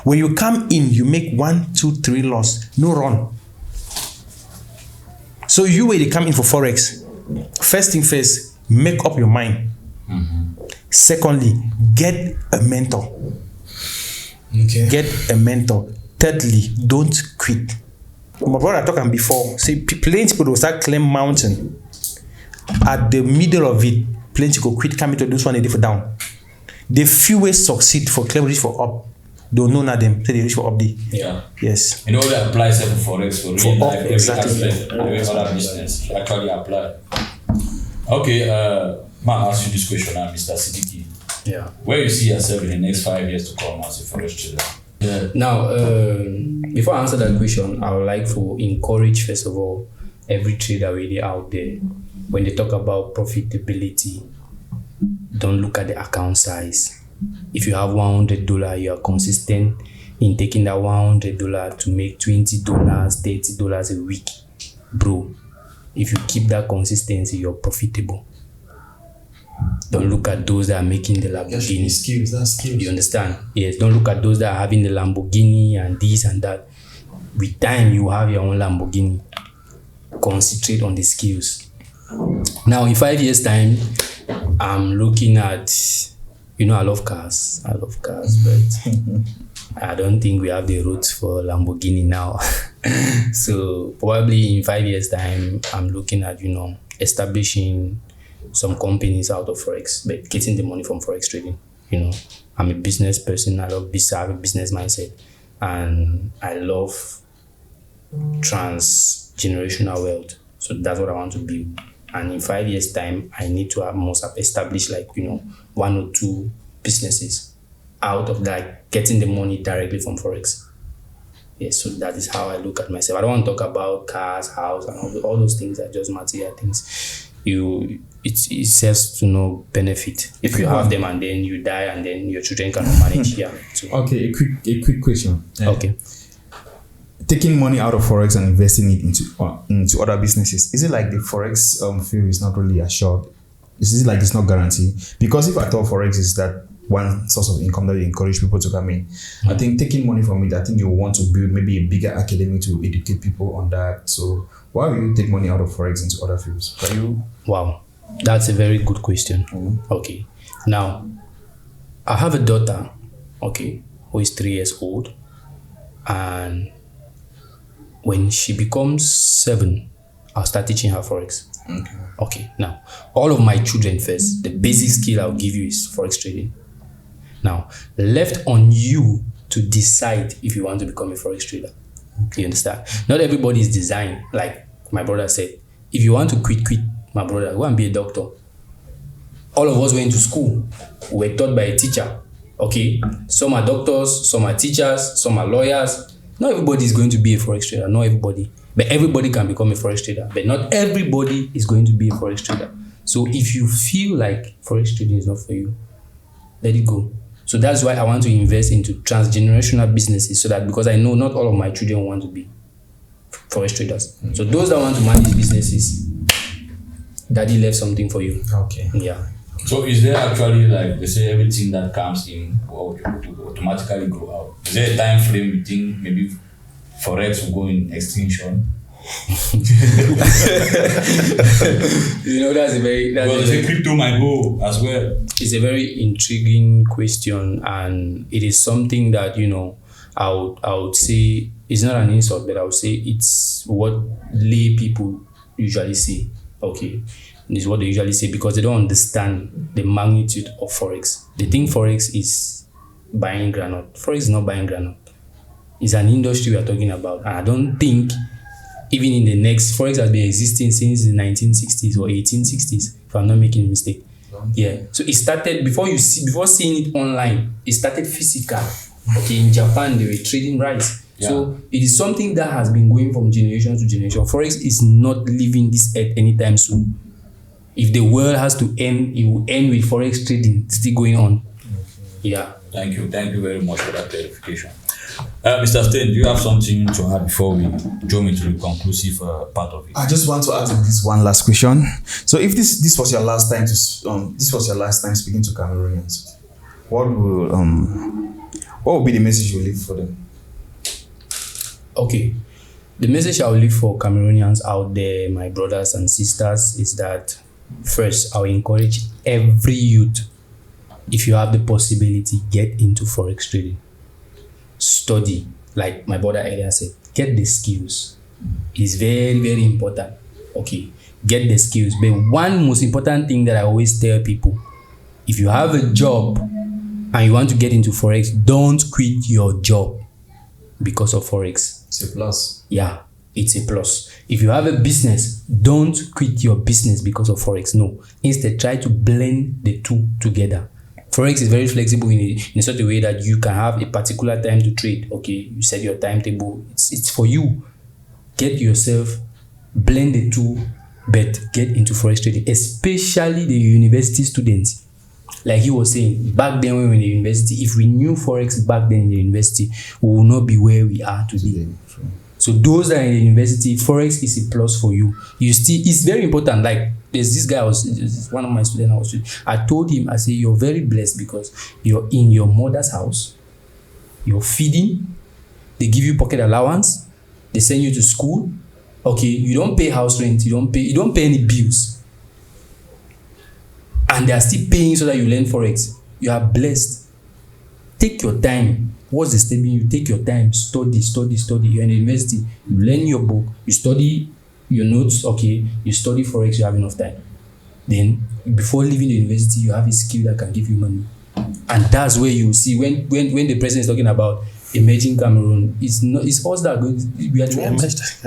Speaker 3: When you come in, you make 1, 2, 3 loss. No run. So you when they come in for Forex, first thing first, make up your mind. Secondly, get a mentor.
Speaker 2: Okay.
Speaker 3: Get a mentor. Thirdly, don't quit. My brother talking before, say plenty people will start climb mountain. At the middle of it, plenty go quit, coming to this one they for down. The few ways succeed for clever reach for up. Don't know now them, say they reach for up there.
Speaker 4: Yeah.
Speaker 3: Yes.
Speaker 4: You know they apply for Forex for real
Speaker 3: up,
Speaker 4: life, every
Speaker 3: exactly.
Speaker 4: aspect, every other business actually apply. Okay, man, ask you this question now, Mr. Siddiqui.
Speaker 1: Yeah.
Speaker 4: Where you see yourself in the next 5 years to come as a Forex trader?
Speaker 1: Yeah. Now, before I answer that question, I would like to encourage, first of all, every trader really out there, when they talk about profitability, don't look at the account size. If you have $100, you are consistent in taking that $100 to make $20, $30 a week. Bro, if you keep that consistency, you're profitable. Don't look at those that are making the Lamborghini.
Speaker 5: Skills, that's skills.
Speaker 1: You understand? Yes, don't look at those that are having the Lamborghini and this and that. With time, you have your own Lamborghini. Concentrate on the skills. Now, in 5 years' time, I'm looking at, I love cars, but I don't think we have the roots for Lamborghini now. So probably in 5 years' time, I'm looking at, establishing some companies out of Forex, but getting the money from Forex trading. I'm a business person. I love business. I have a business mindset, and I love transgenerational wealth. So that's what I want to build. And in 5 years' time, I need to must have established 1 or 2 businesses out of that, getting the money directly from Forex. Yes, so that is how I look at myself. I don't want to talk about cars, house, and all those things are just material things. It serves to no benefit if you have them and then you die and then your children cannot manage. Yeah. So,
Speaker 5: Okay, a quick question.
Speaker 1: okay.
Speaker 2: taking money out of Forex and investing it into other businesses, is it like the Forex field is not really assured? Is it like it's not guaranteed? Because if I thought Forex is that one source of income that you encourage people to come in, I think taking money from it, I think you want to build maybe a bigger academy to educate people on that. So why will you take money out of Forex into other fields? Can you?
Speaker 1: Wow, that's a very good question. Okay, now I have a daughter, okay, who is 3 years old, and when she becomes 7, I'll start teaching her Forex. Okay, now all of my children first, the basic skill I'll give you is Forex trading. Now, left on you to decide if you want to become a Forex trader. You understand? Not everybody is designed, like my brother said. If you want to quit, my brother, go and be a doctor. All of us went to school. We were taught by a teacher. Okay? Some are doctors, some are teachers, some are lawyers. Not everybody is going to be a Forex trader. Not everybody. But everybody can become a Forex trader. But not everybody is going to be a Forex trader. So if you feel like Forex trading is not for you, let it go. So that's why I want to invest into transgenerational businesses, so that, because I know not all of my children want to be Forex traders. So those that want to manage businesses, daddy left something for you.
Speaker 2: Okay.
Speaker 1: Yeah.
Speaker 4: So is there actually, like they say, everything that comes in will automatically go out? Is there a time frame you think maybe Forex will go in extinction?
Speaker 1: That's a very...
Speaker 4: Well, they say crypto might go as well.
Speaker 1: It's a very intriguing question, and it is something that, I would say it's not an insult, but I would say it's what lay people usually say. Okay, it's what they usually say, because they don't understand the magnitude of Forex. They think Forex is buying granite. Forex is not buying granite. It's an industry we are talking about, and I don't think even in the next, Forex has been existing since the 1960s or 1860s, if I'm not making a mistake. Yeah. So it started before seeing it online. It started physical. Okay, in Japan they were trading rice. Yeah. So it is something that has been going from generation to generation. Forex is not leaving this earth anytime soon. If the world has to end, it will end with Forex trading still going on. Yeah.
Speaker 4: Thank you very much for that clarification. Mr. Stein, do you have something to add before we jump into the conclusive part of it?
Speaker 2: I just want to ask this one last question. So, if this was your last time speaking to Cameroonians, what would be the message you leave for them?
Speaker 1: Okay, the message I will leave for Cameroonians out there, my brothers and sisters, is that first, I will encourage every youth, if you have the possibility, get into Forex trading. Study, like my brother earlier said, get the skills. It's very, very important. Okay, get the skills. But one most important thing that I always tell people, if you have a job and you want to get into Forex, don't quit your job because of Forex.
Speaker 5: It's a plus.
Speaker 1: Yeah, it's a plus. If you have a business, don't quit your business because of Forex. No, instead try to blend the two together. Forex is very flexible in such a way that you can have a particular time to trade. Okay, you set your timetable. It's for you. Get yourself, blend the two, but get into Forex trading, especially the university students. Like he was saying, back then when we were in the university, if we knew Forex back then in the university, we will not be where we are today. So those that are in the university, Forex is a plus for you. It's very important. Like there's this guy, one of my students, I told him, I said, you're very blessed because you're in your mother's house, you're feeding, they give you pocket allowance, they send you to school. Okay, you don't pay house rent, you don't pay any bills. And they are still paying so that you learn Forex. You are blessed. Take your time. What's the step? You take your time, study. You're in the university, you learn your book, you study your notes, okay, you study Forex, you have enough time. Then before leaving the university, you have a skill that can give you money. And that's where you see when the president is talking about emerging Cameroon, it's us that are going, we are the ones.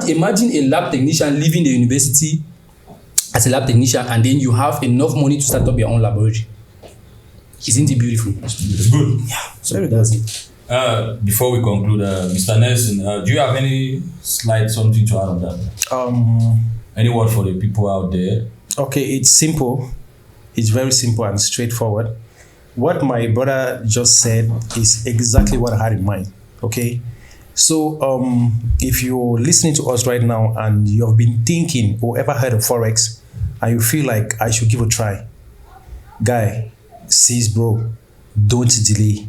Speaker 1: Imagine a lab technician leaving the university as a lab technician, and then you have enough money to start up your own laboratory. Isn't it beautiful?
Speaker 4: It's good.
Speaker 1: Yeah, so that's it.
Speaker 4: Before we conclude, Mr. Nelson, do you have any something to add on that? Any word for the people out there?
Speaker 3: Okay, it's simple. It's very simple and straightforward. What my brother just said is exactly what I had in mind. Okay, So if you're listening to us right now and you have been thinking or ever heard of Forex and you feel like I should give a try, guy, sis, bro, don't delay.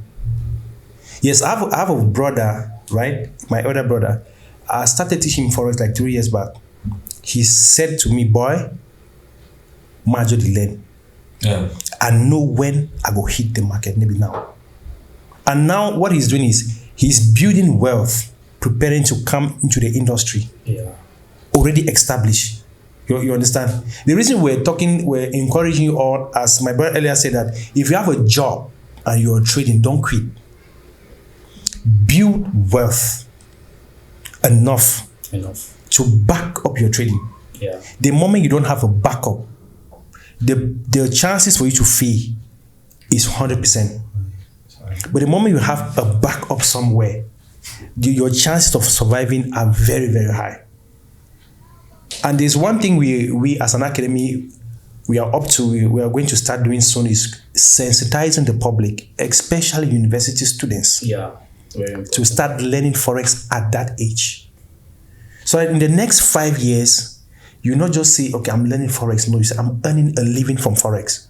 Speaker 3: Yes, I have a brother, right? My older brother. I started teaching him Forex like 3 years back. He said to me, boy, major delay.
Speaker 4: Yeah.
Speaker 3: I know when I go hit the market, maybe now. And now what he's doing is he's building wealth, preparing to come into the industry.
Speaker 1: Yeah.
Speaker 3: Already established. You understand? The reason we're encouraging you all, as my brother earlier said, that if you have a job and you're trading, don't quit. Build wealth enough to back up your trading.
Speaker 1: Yeah.
Speaker 3: The moment you don't have a backup, the chances for you to fail is 100%. But the moment you have a backup somewhere, your chances of surviving are very, very high. And there's one thing we as an academy, we are going to start doing soon is sensitizing the public, especially university students.
Speaker 1: Yeah. Very important.
Speaker 3: To start learning Forex at that age. So in the next 5 years, you not just say, okay, I'm learning Forex. No, you say, I'm earning a living from Forex.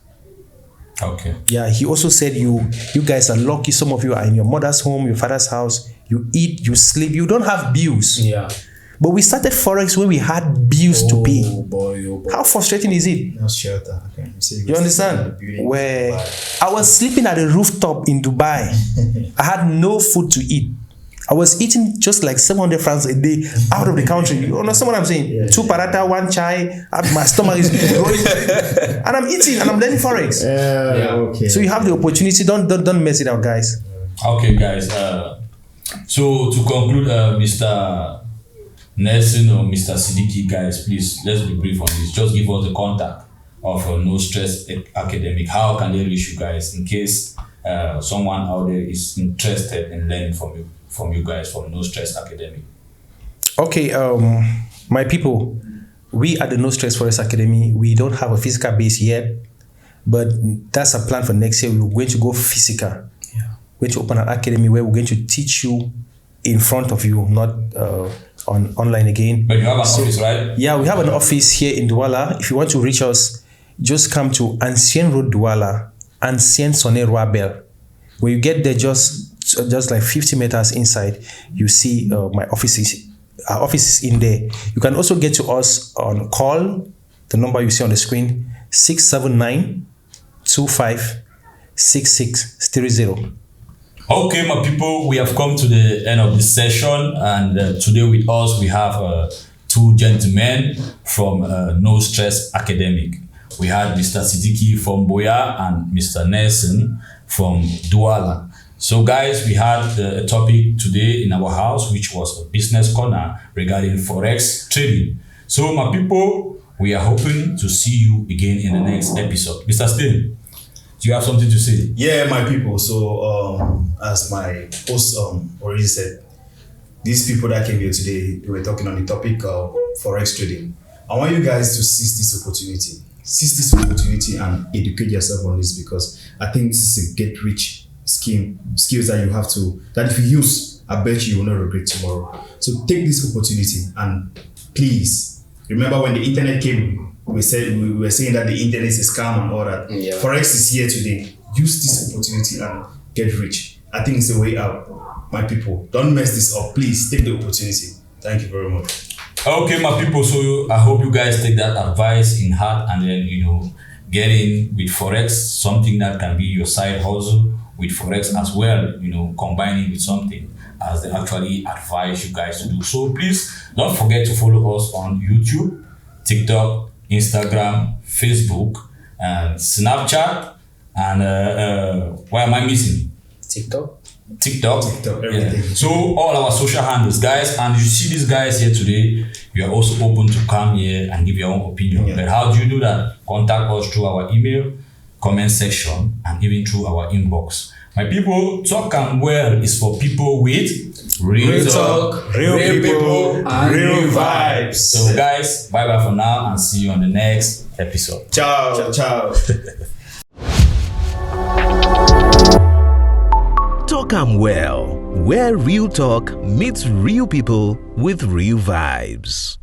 Speaker 4: Okay.
Speaker 3: Yeah, he also said you guys are lucky. Some of you are in your mother's home, your father's house. You eat, you sleep. You don't have bills.
Speaker 1: Yeah.
Speaker 3: But we started Forex when we had bills to pay.
Speaker 1: Oh boy.
Speaker 3: How frustrating is it?
Speaker 5: No shelter. Okay.
Speaker 3: You understand? Where I was sleeping at a rooftop in Dubai. I had no food to eat. I was eating just like 700 francs a day out of the country. You understand what I'm saying?
Speaker 5: Yeah.
Speaker 3: 2 paratha, 1 chai. My stomach is growing. And I'm eating and I'm learning Forex.
Speaker 1: Yeah.
Speaker 5: Okay.
Speaker 3: So you have the opportunity. Don't mess it up, guys.
Speaker 4: Okay, guys. So to conclude, Mr. Nelson or Mr. Siddiqui, guys, please, let's be brief on this. Just give us the contact of No Stress Academic. How can they reach you guys in case someone out there is interested in learning from you guys from No Stress Academy?
Speaker 3: Okay, my people, we at the No Stress Forex Academy, we don't have a physical base yet, but that's a plan for next year. We're going to go physical.
Speaker 1: Yeah.
Speaker 3: We're going to open an academy where we're going to teach you in front of you, not online again.
Speaker 4: But you have an office, right?
Speaker 3: Yeah, we have an office here in Douala. If you want to reach us, just come to Ancien Road Douala, Ancien Sonnet Roibel. When you get there, just like 50 meters inside, you see my office. Our office is in there. You can also get to us on call. The number you see on the screen, 679-25-6630.
Speaker 4: Okay, my people, we have come to the end of this session, and today with us we have 2 gentlemen from No Stress Academic. We had Mr. Siddiqui from Boya and Mr. Nelson from Douala. So guys, we had a topic today in our house, which was a business corner regarding Forex trading. So my people, we are hoping to see you again in the next episode. Mr. Steen, do you have something to say?
Speaker 2: Yeah, my people. So, as my host already said, these people that came here today, they were talking on the topic of Forex trading. I want you guys to seize this opportunity. Seize this opportunity and educate yourself on this, because I think this is a get-rich skills that you have to, that if you use, I bet you will not regret tomorrow. So take this opportunity, and please, remember when the internet came, we were saying that the internet is a scam and all that.
Speaker 1: Yeah.
Speaker 2: Forex is here today. Use this opportunity and get rich. I think it's the way out. My people, don't mess this up. Please take the opportunity. Thank you very much.
Speaker 4: Okay, my people, so I hope you guys take that advice in heart and then, get in with Forex, something that can be your side hustle with Forex as well, combining with something as they actually advise you guys to do. So please don't forget to follow us on YouTube, TikTok, Instagram, Facebook, and Snapchat, and what am I missing?
Speaker 1: TikTok,
Speaker 2: everything.
Speaker 4: Yeah. So all our social handles, guys, and you see these guys here today, you are also open to come here and give your own opinion.
Speaker 2: Yeah.
Speaker 4: But how do you do that? Contact us through our email, comment section, and even through our inbox. My people, TalkAm is for people with real talk, real people,
Speaker 1: and
Speaker 4: real
Speaker 1: real
Speaker 4: vibes. So guys, bye bye for now, and see you on the next episode.
Speaker 2: Ciao.
Speaker 6: TalkAm Well, where real talk meets real people with real vibes.